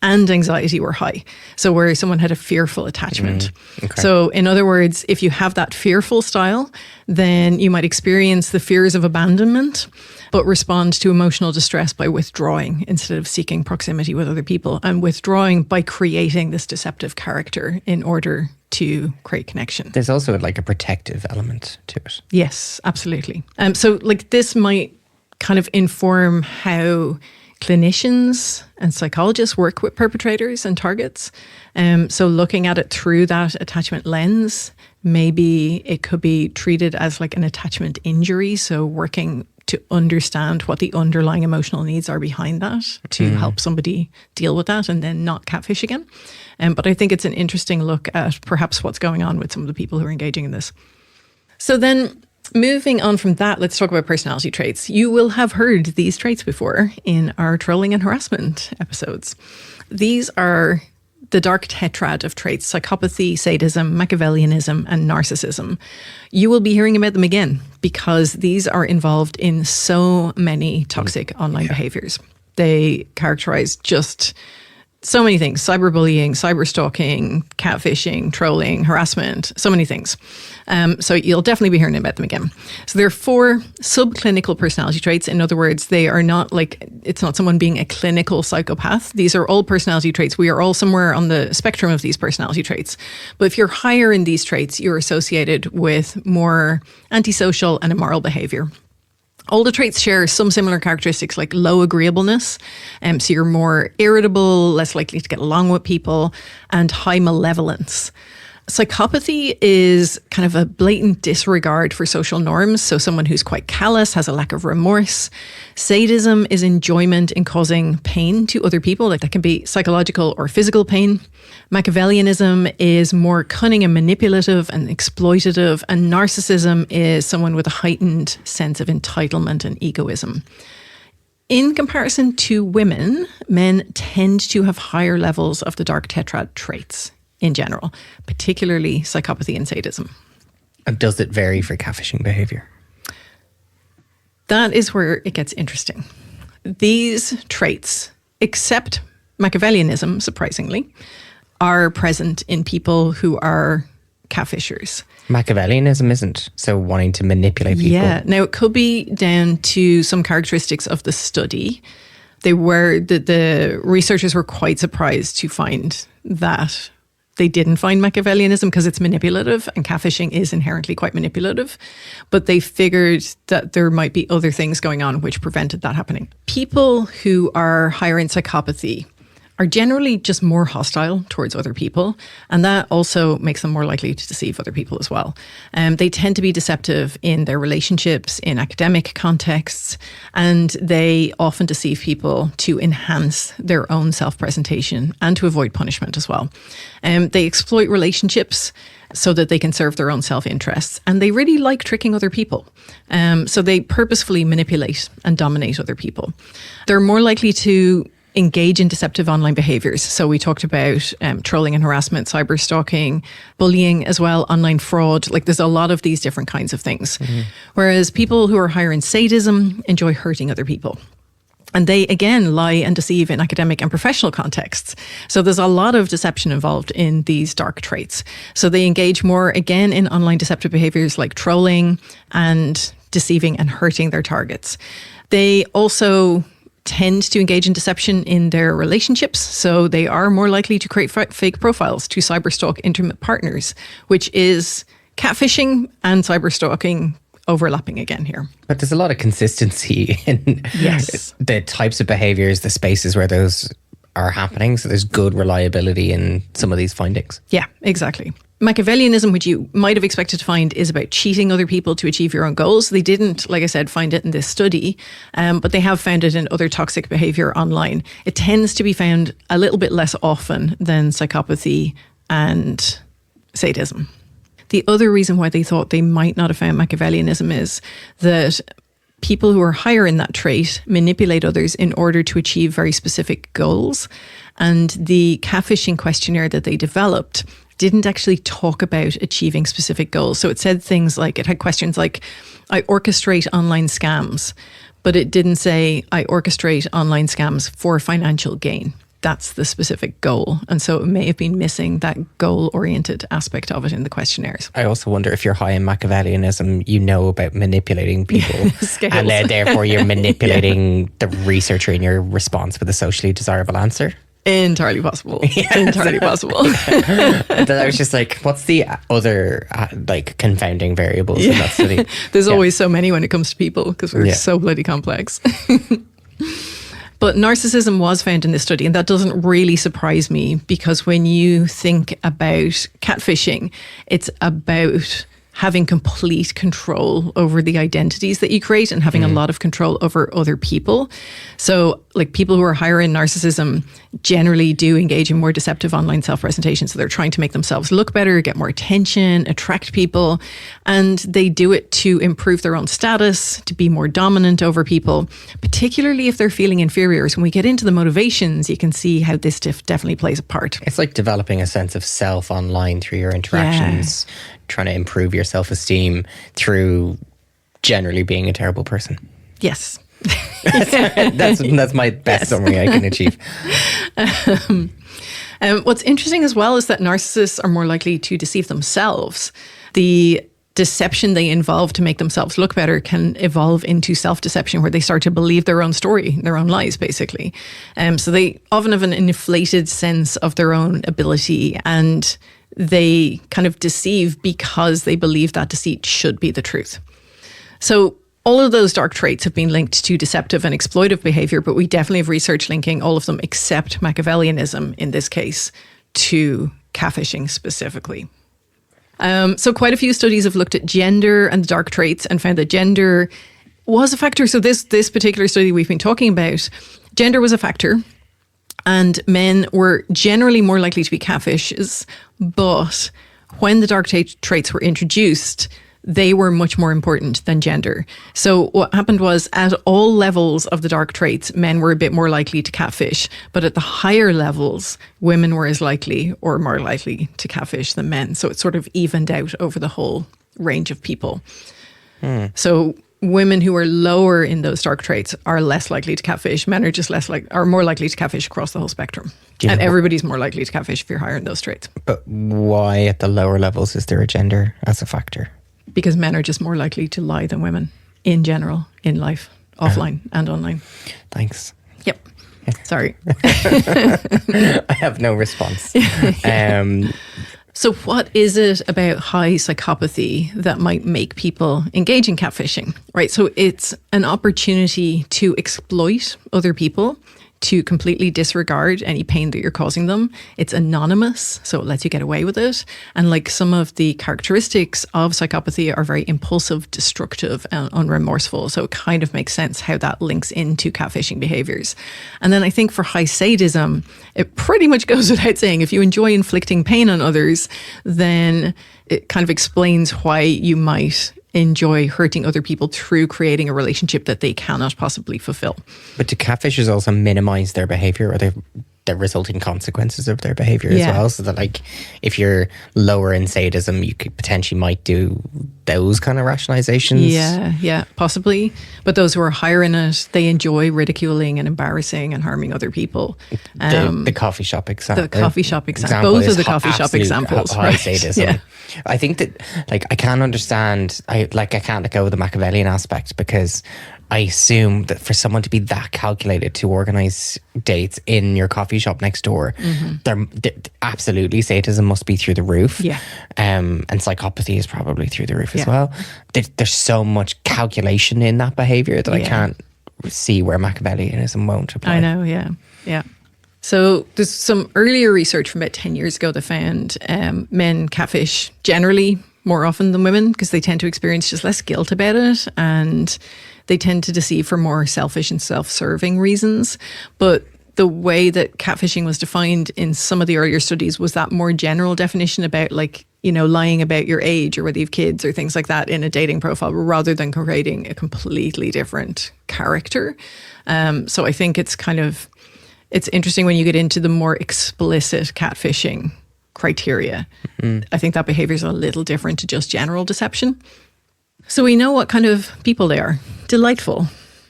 and anxiety were high. So where someone had a fearful attachment. Okay. So in other words, if you have that fearful style, then you might experience the fears of abandonment, but respond to emotional distress by withdrawing instead of seeking proximity with other people, and withdrawing by creating this deceptive character in order to create connection. There's also like a protective element to it. Yes, absolutely. So like this might kind of inform how clinicians and psychologists work with perpetrators and targets. So looking at it through that attachment lens, maybe it could be treated as like an attachment injury. So working to understand what the underlying emotional needs are behind that to help somebody deal with that and then not catfish again. But I think it's an interesting look at perhaps what's going on with some of the people who are engaging in this. So then moving on from that, let's talk about personality traits. You will have heard these traits before in our trolling and harassment episodes. These are the dark tetrad of traits, psychopathy, sadism, Machiavellianism, and narcissism, you will be hearing about them again because these are involved in so many toxic online behaviors. They characterize just so many things: cyberbullying, cyberstalking, catfishing, trolling, harassment, so many things. So you'll definitely be hearing about them again. So there are 4 subclinical personality traits. In other words, they are not like, it's not someone being a clinical psychopath. These are all personality traits. We are all somewhere on the spectrum of these personality traits. But if you're higher in these traits, you're associated with more antisocial and immoral behavior. All the traits share some similar characteristics like low agreeableness. So you're more irritable, less likely to get along with people, and high malevolence. Psychopathy is kind of a blatant disregard for social norms. So someone who's quite callous, has a lack of remorse. Sadism is enjoyment in causing pain to other people. Like that can be psychological or physical pain. Machiavellianism is more cunning and manipulative and exploitative. And narcissism is someone with a heightened sense of entitlement and egoism. In comparison to women, men tend to have higher levels of the dark tetrad traits in general, particularly psychopathy and sadism. And does it vary for catfishing behavior? That is where it gets interesting. These traits, except Machiavellianism, surprisingly, are present in people who are catfishers. Machiavellianism isn't, so wanting to manipulate people. Yeah, now it could be down to some characteristics of the study. The researchers were quite surprised to find that they didn't find Machiavellianism because it's manipulative, and catfishing is inherently quite manipulative. But they figured that there might be other things going on which prevented that happening. People who are higher in psychopathy are generally just more hostile towards other people. And that also makes them more likely to deceive other people as well. They tend to be deceptive in their relationships, in academic contexts, and they often deceive people to enhance their own self-presentation and to avoid punishment as well. They exploit relationships so that they can serve their own self-interests. And they really like tricking other people. So they purposefully manipulate and dominate other people. They're more likely to engage in deceptive online behaviors. So we talked about trolling and harassment, cyber stalking, bullying as well, online fraud. Like there's a lot of these different kinds of things. Mm-hmm. Whereas people who are higher in sadism enjoy hurting other people. And they, again, lie and deceive in academic and professional contexts. So there's a lot of deception involved in these dark traits. So they engage more, again, in online deceptive behaviors like trolling and deceiving and hurting their targets. They also tend to engage in deception in their relationships. So they are more likely to create fake profiles to cyberstalk intimate partners, which is catfishing and cyberstalking overlapping again here. But there's a lot of consistency in the types of behaviors, the spaces where those are happening. So there's good reliability in some of these findings. Yeah, exactly. Machiavellianism, which you might have expected to find, is about cheating other people to achieve your own goals. They didn't, like I said, find it in this study, but they have found it in other toxic behavior online. It tends to be found a little bit less often than psychopathy and sadism. The other reason why they thought they might not have found Machiavellianism is that people who are higher in that trait manipulate others in order to achieve very specific goals. And the catfishing questionnaire that they developed didn't actually talk about achieving specific goals. So it said things like, it had questions like, I orchestrate online scams, but it didn't say, I orchestrate online scams for financial gain. That's the specific goal. And so it may have been missing that goal-oriented aspect of it in the questionnaires. I also wonder if you're high in Machiavellianism, you know about manipulating people. And therefore you're manipulating the researcher in your response with a socially desirable answer. Entirely possible. Yes. Entirely possible. I was just like, what's the other confounding variables in that study? There's always so many when it comes to people because we're so bloody complex. But narcissism was found in this study, and that doesn't really surprise me because when you think about catfishing, it's about having complete control over the identities that you create and having a lot of control over other people. So like people who are higher in narcissism generally do engage in more deceptive online self-presentation. So they're trying to make themselves look better, get more attention, attract people. And they do it to improve their own status, to be more dominant over people, particularly if they're feeling inferior. So when we get into the motivations, you can see how this definitely plays a part. It's like developing a sense of self online through your interactions, trying to improve your self-esteem through generally being a terrible person. Yes. That's my best summary I can achieve. What's interesting as well is that narcissists are more likely to deceive themselves. The deception they involve to make themselves look better can evolve into self-deception, where they start to believe their own story, their own lies, basically. So they often have an inflated sense of their own ability, and they kind of deceive because they believe that deceit should be the truth. So all of those dark traits have been linked to deceptive and exploitive behavior, but we definitely have research linking all of them except Machiavellianism in this case to catfishing specifically. So quite a few studies have looked at gender and the dark traits and found that gender was a factor. So this particular study we've been talking about, gender was a factor, and men were generally more likely to be catfishes. But when the dark traits were introduced, they were much more important than gender. So what happened was, at all levels of the dark traits, men were a bit more likely to catfish. But at the higher levels, women were as likely or more likely to catfish than men. So it sort of evened out over the whole range of people. So women who are lower in those dark traits are less likely to catfish. Men are just are more likely to catfish across the whole spectrum. And everybody's more likely to catfish if you're higher in those traits. But why at the lower levels is there a gender as a factor? Because men are just more likely to lie than women in general, in life, offline and online. Thanks. Yep. Sorry. I have no response. So what is it about high psychopathy that might make people engage in catfishing, right? So it's an opportunity to exploit other people, to completely disregard any pain that you're causing them. It's anonymous, so it lets you get away with it. And like some of the characteristics of psychopathy are very impulsive, destructive, and unremorseful. So it kind of makes sense how that links into catfishing behaviors. And then I think for high sadism, it pretty much goes without saying, if you enjoy inflicting pain on others, then it kind of explains why you might enjoy hurting other people through creating a relationship that they cannot possibly fulfill. But do catfishers also minimize their behavior or the resulting consequences of their behavior as well? So that like if you're lower in sadism, you could potentially might do those kind of rationalizations. Yeah, possibly. But those who are higher in it, they enjoy ridiculing and embarrassing and harming other people. The coffee shop example. The coffee shop example. Both of the coffee shop examples. High sadism. Yeah. I think that like I can't understand. I can't let go of the Machiavellian aspect, because I assume that for someone to be that calculated to organise dates in your coffee shop next door, absolutely sadism must be through the roof. Yeah. And psychopathy is probably through the roof as well. There's so much calculation in that behaviour that I can't see where Machiavellianism won't apply. I know, yeah. So there's some earlier research from about 10 years ago that found men catfish generally more often than women because they tend to experience just less guilt about it, and they tend to deceive for more selfish and self-serving reasons. But the way that catfishing was defined in some of the earlier studies was that more general definition about lying about your age or whether you have kids or things like that in a dating profile, rather than creating a completely different character. So I think it's interesting when you get into the more explicit catfishing criteria. I think that behavior is a little different to just general deception. So we know what kind of people they are. Delightful.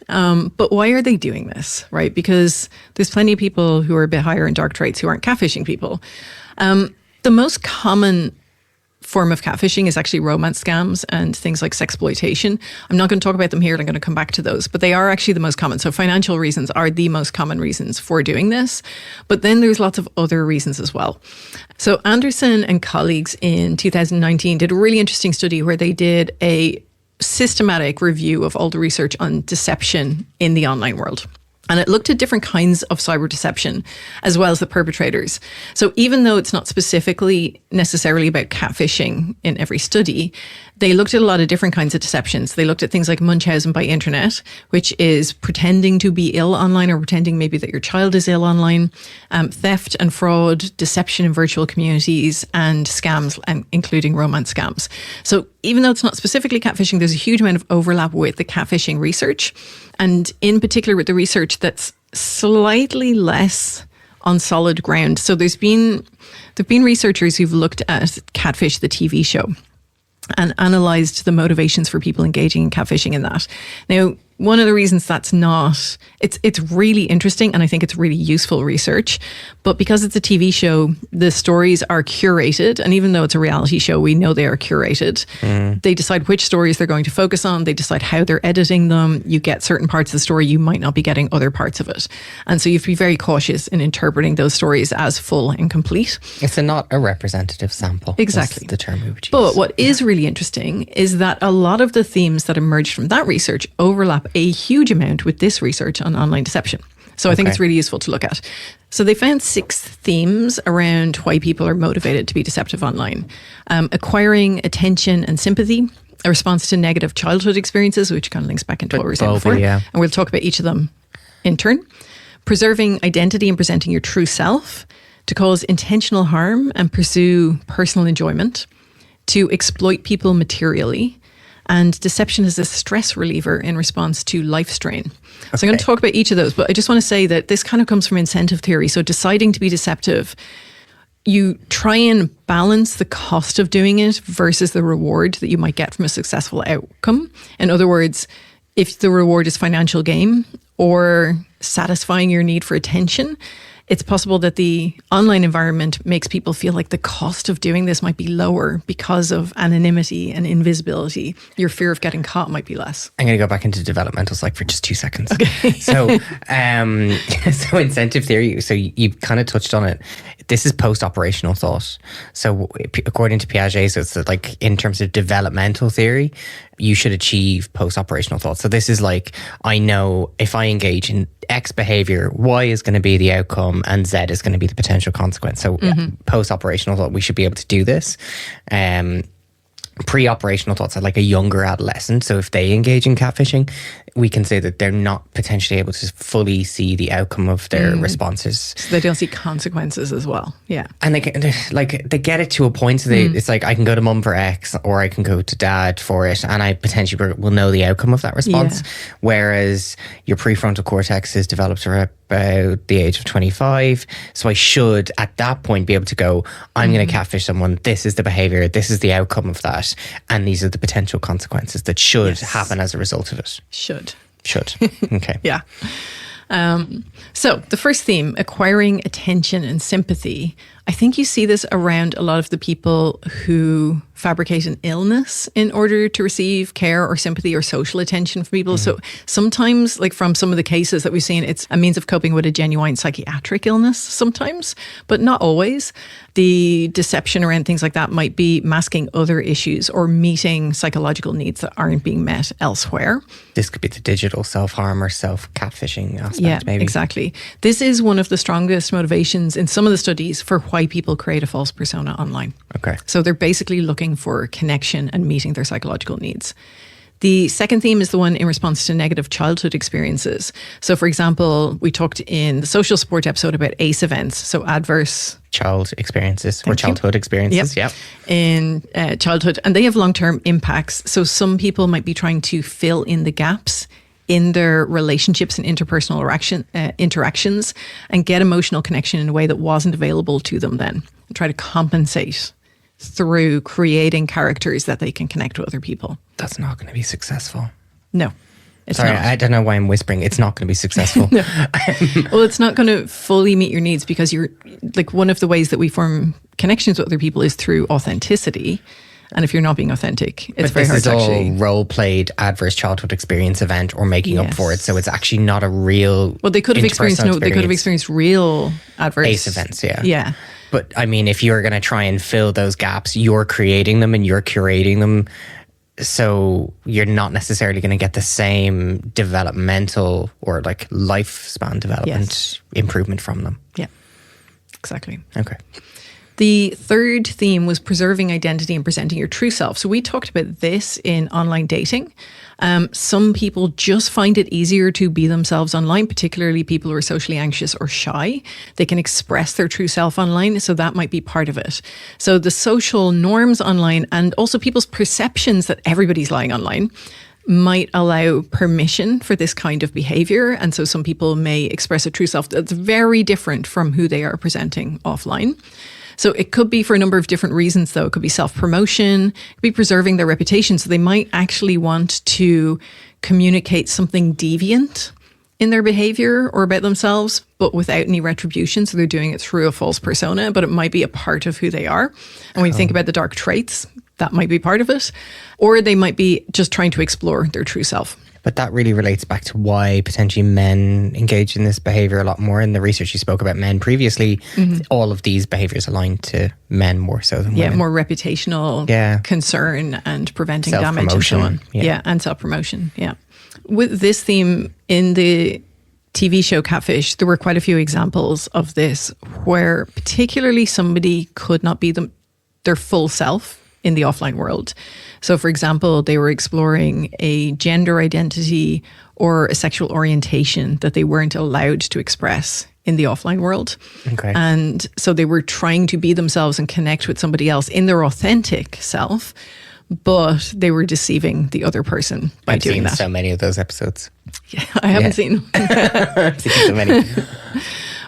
But why are they doing this, right? Because there's plenty of people who are a bit higher in dark traits who aren't catfishing people. The most common form of catfishing is actually romance scams and things like sexploitation. I'm not going to talk about them here. I'm going to come back to those, but they are actually the most common. So financial reasons are the most common reasons for doing this. But then there's lots of other reasons as well. So Anderson and colleagues in 2019 did a really interesting study where they did a systematic review of all the research on deception in the online world. And it looked at different kinds of cyber deception as well as the perpetrators. So even though it's not specifically necessarily about catfishing in every study, they looked at a lot of different kinds of deceptions. They looked at things like Munchausen by internet, which is pretending to be ill online or pretending maybe that your child is ill online, theft and fraud, deception in virtual communities, and scams, and including romance scams. So even though it's not specifically catfishing, there's a huge amount of overlap with the catfishing research. And in particular with the research that's slightly less on solid ground. So there've been researchers who've looked at Catfish, the TV show, and analysed the motivations for people engaging in catfishing in that. Now, one of the reasons that's not, it's really interesting and I think it's really useful research, but because it's a TV show, the stories are curated, and even though it's a reality show, we know they are curated. They decide which stories they're going to focus on, they decide how they're editing them. You get certain parts of the story, you might not be getting other parts of it. And so you have to be very cautious in interpreting those stories as full and complete. It's not a representative sample. Exactly. That's the term we would use. But what is really interesting is that a lot of the themes that emerged from that research overlap a huge amount with this research on online deception. So I think it's really useful to look at. So they found 6 themes around why people are motivated to be deceptive online. Acquiring attention and sympathy, a response to negative childhood experiences, which kind of links back into what we were saying before. Yeah. And we'll talk about each of them in turn. Preserving identity and presenting your true self, to cause intentional harm and pursue personal enjoyment, to exploit people materially, and deception is a stress reliever in response to life strain. Okay. So I'm going to talk about each of those, but I just want to say that this kind of comes from incentive theory. So deciding to be deceptive, you try and balance the cost of doing it versus the reward that you might get from a successful outcome. In other words, if the reward is financial gain or satisfying your need for attention, it's possible that the online environment makes people feel like the cost of doing this might be lower because of anonymity and invisibility. Your fear of getting caught might be less. I'm going to go back into developmental psych for just 2 seconds. Okay. So incentive theory, so you kind of touched on it. This is post-operational thought. So according to Piaget, so it's like in terms of developmental theory, you should achieve post-operational thought. So this is like, I know if I engage in X behavior, Y is going to be the outcome and Z is going to be the potential consequence. So post-operational thought, we should be able to do this. Pre-operational thoughts are like a younger adolescent. So if they engage in catfishing, we can say that they're not potentially able to fully see the outcome of their responses. So they don't see consequences as well. Yeah. And they get it to a point. So it's like, I can go to mum for X or I can go to dad for it, and I potentially will know the outcome of that response. Yeah. Whereas your prefrontal cortex is developed around about the age of 25. So I should at that point be able to go, I'm going to catfish someone. This is the behavior. This is the outcome of that. And these are the potential consequences that should happen as a result of it. Should. Okay. Yeah. So the first theme, acquiring attention and sympathy. I think you see this around a lot of the people who fabricate an illness in order to receive care or sympathy or social attention from people. So sometimes, like from some of the cases that we've seen, it's a means of coping with a genuine psychiatric illness sometimes, but not always. The deception around things like that might be masking other issues or meeting psychological needs that aren't being met elsewhere. This could be the digital self-harm or self-catfishing aspect, maybe. Exactly. This is one of the strongest motivations in some of the studies for why people create a false persona online. Okay. So they're basically looking for connection and meeting their psychological needs. The second theme is the one in response to negative childhood experiences. So, for example, we talked in the social support episode about ACE events, so adverse child experiences or childhood experiences, in childhood, and they have long-term impacts. So some people might be trying to fill in the gaps in their relationships and interpersonal interactions and get emotional connection in a way that wasn't available to them then, and try to compensate through creating characters that they can connect with other people. That's not going to be successful. No. It's Sorry, not. I don't know why I'm whispering. It's not going to be successful. No. Well, it's not going to fully meet your needs because you're like, one of the ways that we form connections with other people is through authenticity. And if you're not being authentic, it's very hard to actually. This is all role-played adverse childhood experience event or making up for it. So it's actually not a real. Well, they could have experienced they could have experienced real adverse ACE events. Yeah. Yeah. But I mean, if you're going to try and fill those gaps, you're creating them and you're curating them So you're not necessarily going to get the same developmental or like lifespan development improvement from them. Yeah, exactly. Okay. The third theme was preserving identity and presenting your true self. So we talked about this in online dating. Some people just find it easier to be themselves online, particularly people who are socially anxious or shy. They can express their true self online, so that might be part of it. So the social norms online and also people's perceptions that everybody's lying online might allow permission for this kind of behavior. And so some people may express a true self that's very different from who they are presenting offline. So it could be for a number of different reasons, though. It could be self-promotion, it could be preserving their reputation. So they might actually want to communicate something deviant in their behavior or about themselves, but without any retribution. So they're doing it through a false persona, but it might be a part of who they are. And when you think about the dark traits, that might be part of it. Or they might be just trying to explore their true self. But that really relates back to why potentially men engage in this behavior a lot more. In the research you spoke about men previously, all of these behaviors align to men more so than women. More reputational concern and preventing damage and so on. And self-promotion. Yeah. With this theme in the TV show Catfish, there were quite a few examples of this where particularly somebody could not be their full self in the offline world. So, for example, they were exploring a gender identity or a sexual orientation that they weren't allowed to express in the offline world. Okay. And so they were trying to be themselves and connect with somebody else in their authentic self, but they were deceiving the other person by doing that. I've seen so many of those episodes. Yeah, I haven't seen them. I've seen so many.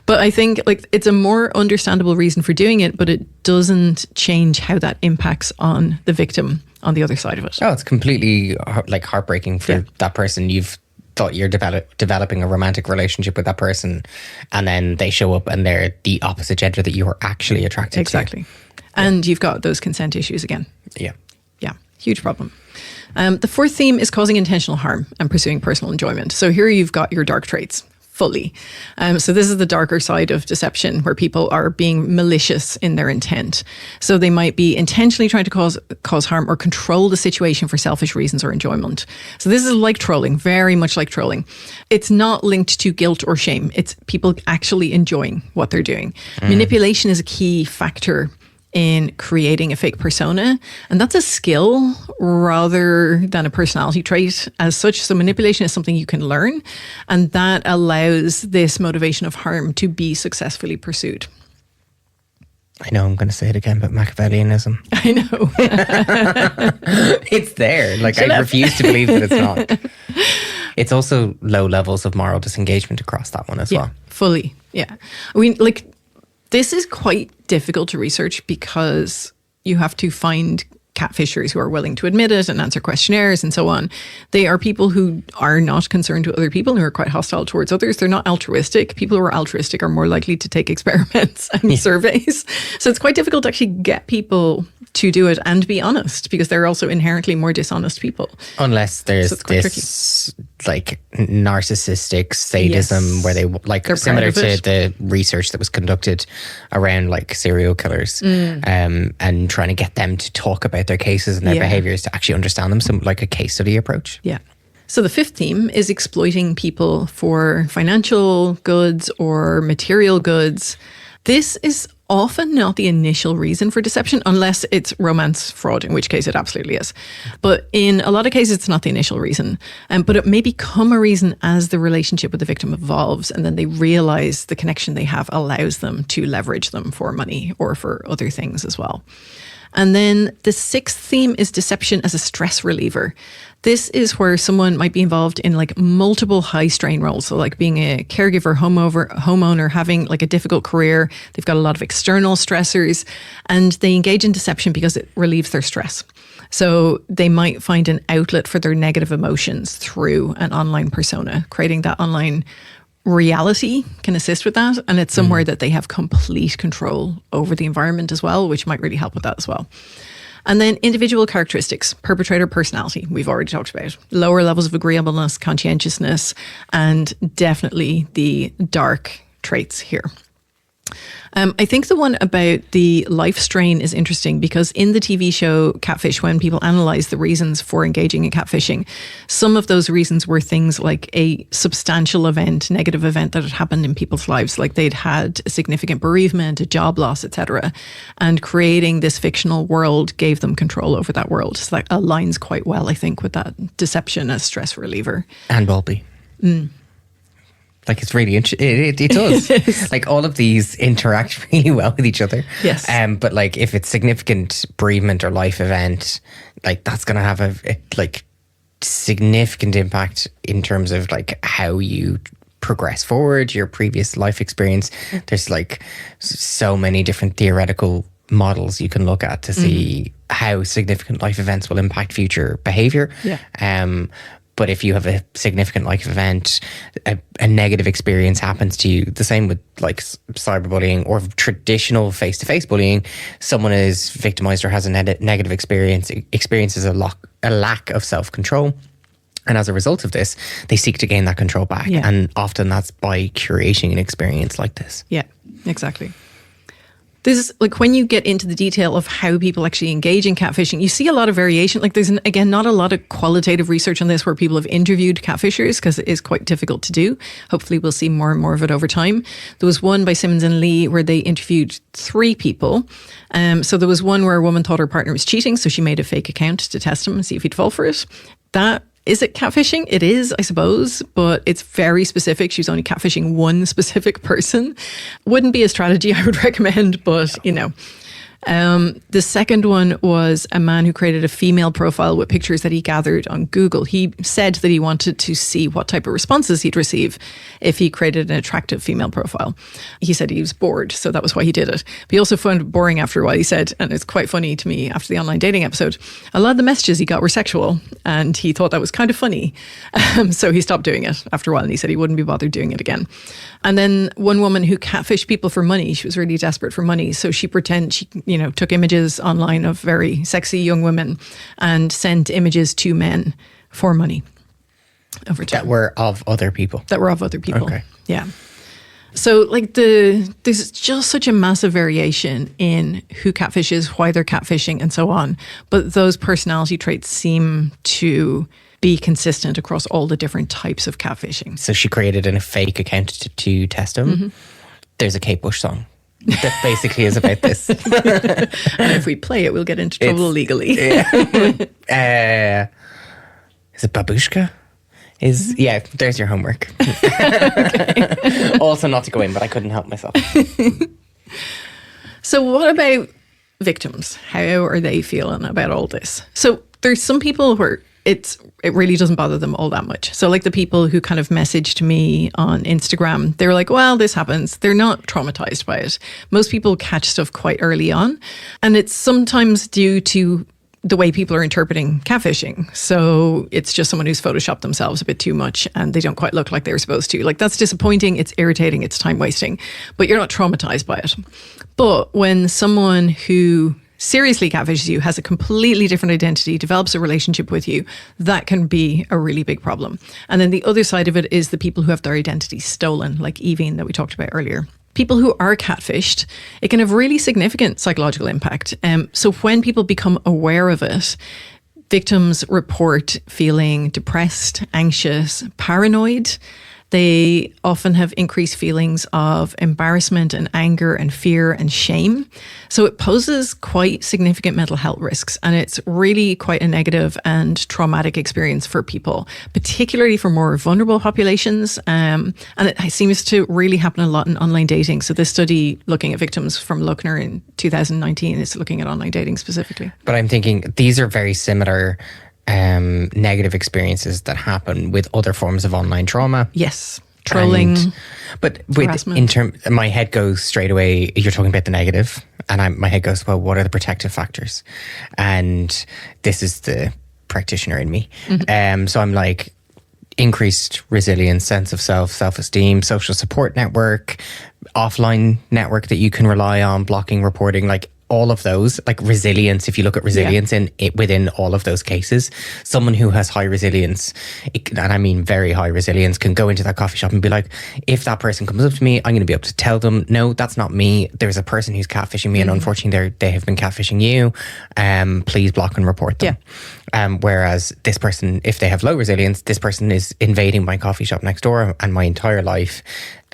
But I think it's a more understandable reason for doing it, but it doesn't change how that impacts on the victim on the other side of it. Oh, it's completely heartbreaking for that person. You've thought you're developing a romantic relationship with that person, and then they show up and they're the opposite gender that you are actually attracted to. Exactly. And you've got those consent issues again. Yeah. Yeah, huge problem. The fourth theme is causing intentional harm and pursuing personal enjoyment. So here you've got your dark traits. Fully. So this is the darker side of deception where people are being malicious in their intent. So they might be intentionally trying to cause harm or control the situation for selfish reasons or enjoyment. So this is like trolling, very much like trolling. It's not linked to guilt or shame. It's people actually enjoying what they're doing. Manipulation is a key factor in creating a fake persona. And that's a skill rather than a personality trait as such. So manipulation is something you can learn, and that allows this motivation of harm to be successfully pursued. I know I'm going to say it again, but Machiavellianism. I know. It's there. I refuse to believe that it's not. It's also low levels of moral disengagement across that one as well. Fully. Yeah. I mean, this is quite difficult to research because you have to find catfishers who are willing to admit it and answer questionnaires and so on. They are people who are not concerned with other people, who are quite hostile towards others. They're not altruistic. People who are altruistic are more likely to take experiments and surveys. So it's quite difficult to actually get people to do it and be honest, because they're also inherently more dishonest people. Unless there's this narcissistic sadism where they're similar to the research that was conducted around serial killers and trying to get them to talk about their cases and their behaviors to actually understand them, some a case study approach. Yeah. So the fifth theme is exploiting people for financial goods or material goods. This is often not the initial reason for deception, unless it's romance fraud, in which case it absolutely is. But in a lot of cases, it's not the initial reason. But it may become a reason as the relationship with the victim evolves, and then they realize the connection they have allows them to leverage them for money or for other things as well. And then the sixth theme is deception as a stress reliever. This is where someone might be involved in multiple high strain roles. So being a caregiver, homeowner, having a difficult career. They've got a lot of external stressors, and they engage in deception because it relieves their stress. So they might find an outlet for their negative emotions through an online persona. Creating that online reality can assist with that, and it's somewhere that they have complete control over the environment as well, which might really help with that as well. And then individual characteristics, perpetrator personality, we've already talked about. Lower levels of agreeableness, conscientiousness, and definitely the dark traits here. I think the one about the life strain is interesting because in the TV show Catfish, when people analyze the reasons for engaging in catfishing, some of those reasons were things like a substantial event, negative event that had happened in people's lives, like they'd had a significant bereavement, a job loss, etc. And creating this fictional world gave them control over that world. So that aligns quite well, I think, with that deception as stress reliever. And Bobby. Like, it's really interesting. It does. Like, all of these interact really well with each other. Yes. But like, if it's significant bereavement or life event, like, that's going to have a like significant impact in terms of like how you progress forward, your previous life experience. There's like so many different theoretical models you can look at to see how significant life events will impact future behavior. Yeah. But if you have a significant life event, a negative experience happens to you, the same with like cyberbullying or traditional face-to-face bullying, someone is victimized or has a negative experience, experiences a lack of self-control. And as a result of this, they seek to gain that control back. Yeah. And often that's by curating an experience like this. Yeah, exactly. This is like when you get into the detail of how people actually engage in catfishing, you see a lot of variation. Like there's, again, not a lot of qualitative research on this where people have interviewed catfishers because it is quite difficult to do. Hopefully we'll see more and more of it over time. There was one by Simmons and Lee where they interviewed 3 people. So there was one where a woman thought her partner was cheating, so she made a fake account to test him and see if he'd fall for it. Is it catfishing? It is, I suppose, but it's very specific. She was only catfishing one specific person. Wouldn't be a strategy I would recommend, but you know. The second one was a man who created a female profile with pictures that he gathered on Google. He said that he wanted to see what type of responses he'd receive if he created an attractive female profile. He said he was bored, so that was why he did it. But he also found it boring after a while. He said, and it's quite funny to me after the online dating episode, a lot of the messages he got were sexual, and he thought that was kind of funny. So he stopped doing it after a while, and he said he wouldn't be bothered doing it again. And then one woman who catfished people for money, she was really desperate for money, so she took images online of very sexy young women and sent images to men for money over time. That were of other people. Okay. Yeah. So like there's just such a massive variation in who catfishes, why they're catfishing and so on. But those personality traits seem to be consistent across all the different types of catfishing. So she created a fake account to test him. Mm-hmm. There's a Kate Bush song that basically is about this. And if we play it, we'll get into trouble legally. Yeah. Is it Babushka? There's your homework. Okay. Also not to go in, but I couldn't help myself. So what about victims? How are they feeling about all this? So there's some people who it really doesn't bother them all that much. So like the people who kind of messaged me on Instagram, they were like, well, this happens. They're not traumatized by it. Most people catch stuff quite early on. And it's sometimes due to the way people are interpreting catfishing. So it's just someone who's photoshopped themselves a bit too much and they don't quite look like they're supposed to. Like that's disappointing, it's irritating, it's time wasting, but you're not traumatized by it. But when someone who seriously catfishes you, has a completely different identity, develops a relationship with you, that can be a really big problem. And then the other side of it is the people who have their identity stolen, like Evine that we talked about earlier. People who are catfished, it can have really significant psychological impact. So when people become aware of it, victims report feeling depressed, anxious, paranoid. They often have increased feelings of embarrassment and anger and fear and shame. So it poses quite significant mental health risks. And it's really quite a negative and traumatic experience for people, particularly for more vulnerable populations. And it seems to really happen a lot in online dating. So this study looking at victims from Luckner in 2019 is looking at online dating specifically. But I'm thinking these are very similar negative experiences that happen with other forms of online trauma. Yes, trolling. But my head goes straight away. You're talking about the negative, and my head goes, well, what are the protective factors? And this is the practitioner in me. Mm-hmm. So I'm like, increased resilience, sense of self-esteem, social support network, offline network that you can rely on, blocking, reporting, like all of those, like resilience, if you look at resilience in it within all of those cases, someone who has high resilience, and I mean very high resilience, can go into that coffee shop and be like, if that person comes up to me, I'm going to be able to tell them, no, that's not me. There's a person who's catfishing me, and unfortunately they have been catfishing you. Please block and report them. Whereas this person, if they have low resilience, this person is invading my coffee shop next door and my entire life.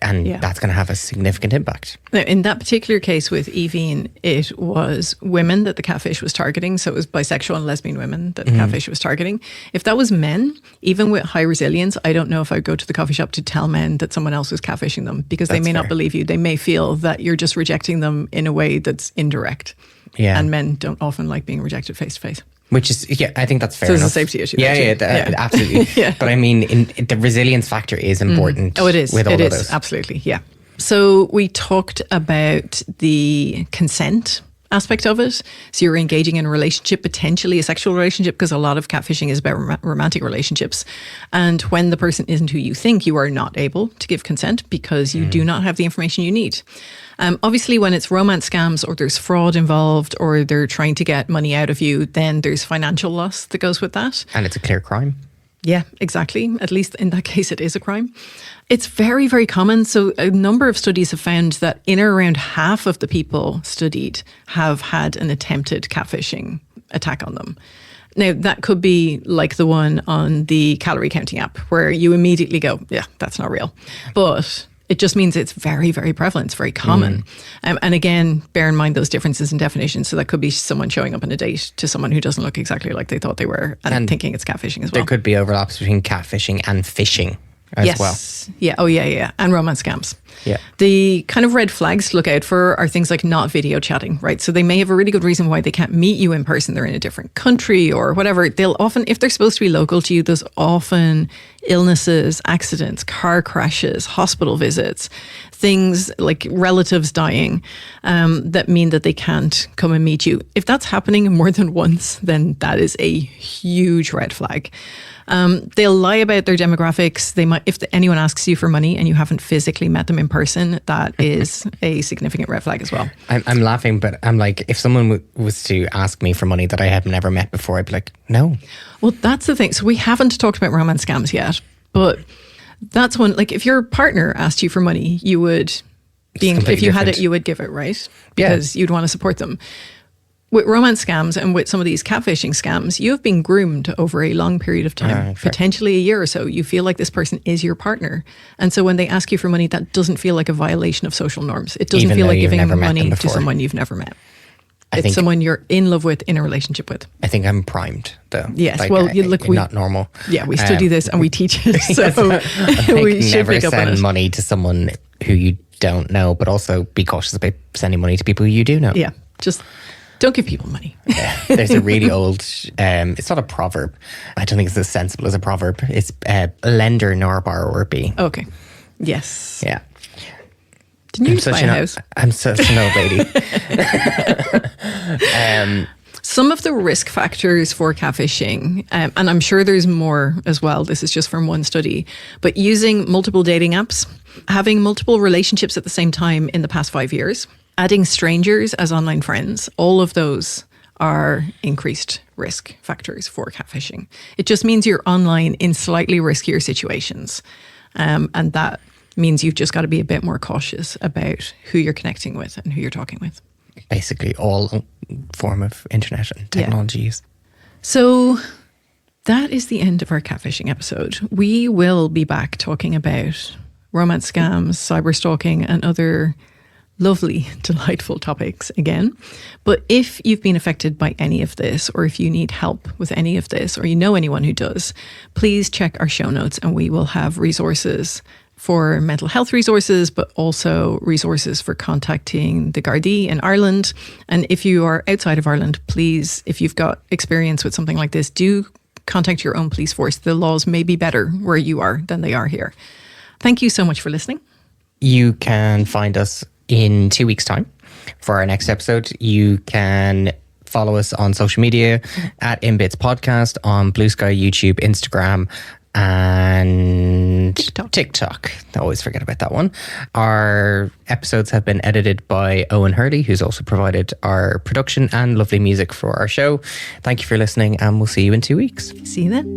And that's going to have a significant impact. Now, in that particular case with Evine, it was women that the catfish was targeting. So it was bisexual and lesbian women that the catfish was targeting. If that was men, even with high resilience, I don't know if I'd go to the coffee shop to tell men that someone else was catfishing them, because they may not believe you. They may feel that you're just rejecting them in a way that's indirect. Yeah. And men don't often like being rejected face to face. Which is, I think that's fair so enough. It's a safety issue. Absolutely. But I mean, the resilience factor is important. Oh, it is. With all it of is, those. absolutely, yeah. So we talked about the consent aspect of it. So you're engaging in a relationship, potentially a sexual relationship, because a lot of catfishing is about romantic relationships. And when the person isn't who you think, you are not able to give consent because you do not have the information you need. Obviously, when it's romance scams or there's fraud involved or they're trying to get money out of you, then there's financial loss that goes with that. And it's a clear crime. Yeah, exactly. At least in that case, it is a crime. It's very, very common. So a number of studies have found that in or around half of the people studied have had an attempted catfishing attack on them. Now, that could be like the one on the calorie counting app where you immediately go, yeah, that's not real. But it just means it's very, very prevalent. It's very common. And again, bear in mind those differences in definitions. So that could be someone showing up on a date to someone who doesn't look exactly like they thought they were and thinking it's catfishing as well. There could be overlaps between catfishing and phishing as well. Yeah. Oh, yeah. And romance scams. Yeah. The kind of red flags to look out for are things like not video chatting, right? So they may have a really good reason why they can't meet you in person. They're in a different country or whatever. They'll often, if they're supposed to be local to you, there's often illnesses, accidents, car crashes, hospital visits, things like relatives dying that mean that they can't come and meet you. If that's happening more than once, then that is a huge red flag. They'll lie about their demographics. They might, if anyone asks you for money and you haven't physically met them in person, that is a significant red flag as well. I'm laughing, but I'm like, if someone was to ask me for money that I had never met before, I'd be like, no. Well, that's the thing. So we haven't talked about romance scams yet, but that's one, like if your partner asked you for money, you would, if you had it, you would give it, right? Because you'd want to support them. With romance scams and with some of these catfishing scams, you have been groomed over a long period of time, potentially a year or so. You feel like this person is your partner. And so when they ask you for money, that doesn't feel like a violation of social norms. It doesn't feel like giving money to someone you've never met. It's someone you're in love with, in a relationship with. I think I'm primed, though. Yes, like, well, we're not normal. Yeah, we study this and we teach it, so we should never pick up on send it. money to someone who you don't know, but also be cautious about sending money to people who you do know. Yeah, just don't give people money. There's a really old, it's not a proverb. I don't think it's as sensible as a proverb. It's lender nor borrower be. Okay. Yes. Yeah. Didn't you just buy a house? I'm such an old lady. Some of the risk factors for catfishing, and I'm sure there's more as well, this is just from one study, but using multiple dating apps, having multiple relationships at the same time in the past 5 years, adding strangers as online friends, all of those are increased risk factors for catfishing. It just means you're online in slightly riskier situations. And that means you've just got to be a bit more cautious about who you're connecting with and who you're talking with. Basically all form of internet and technologies. So that is the end of our catfishing episode. We will be back talking about romance scams, cyber stalking, and other lovely, delightful topics again. But if you've been affected by any of this, or if you need help with any of this, or you know anyone who does, please check our show notes and we will have resources for mental health resources, but also resources for contacting the Gardaí in Ireland. And if you are outside of Ireland, please, if you've got experience with something like this, do contact your own police force. The laws may be better where you are than they are here. Thank you so much for listening. You can find us in 2 weeks' time for our next episode. You can follow us on social media at InBits Podcast on Blue Sky, YouTube, Instagram, and TikTok. I always forget about that one. Our episodes have been edited by Owen Hurley, who's also provided our production and lovely music for our show. Thank you for listening, and we'll see you in 2 weeks. See you then.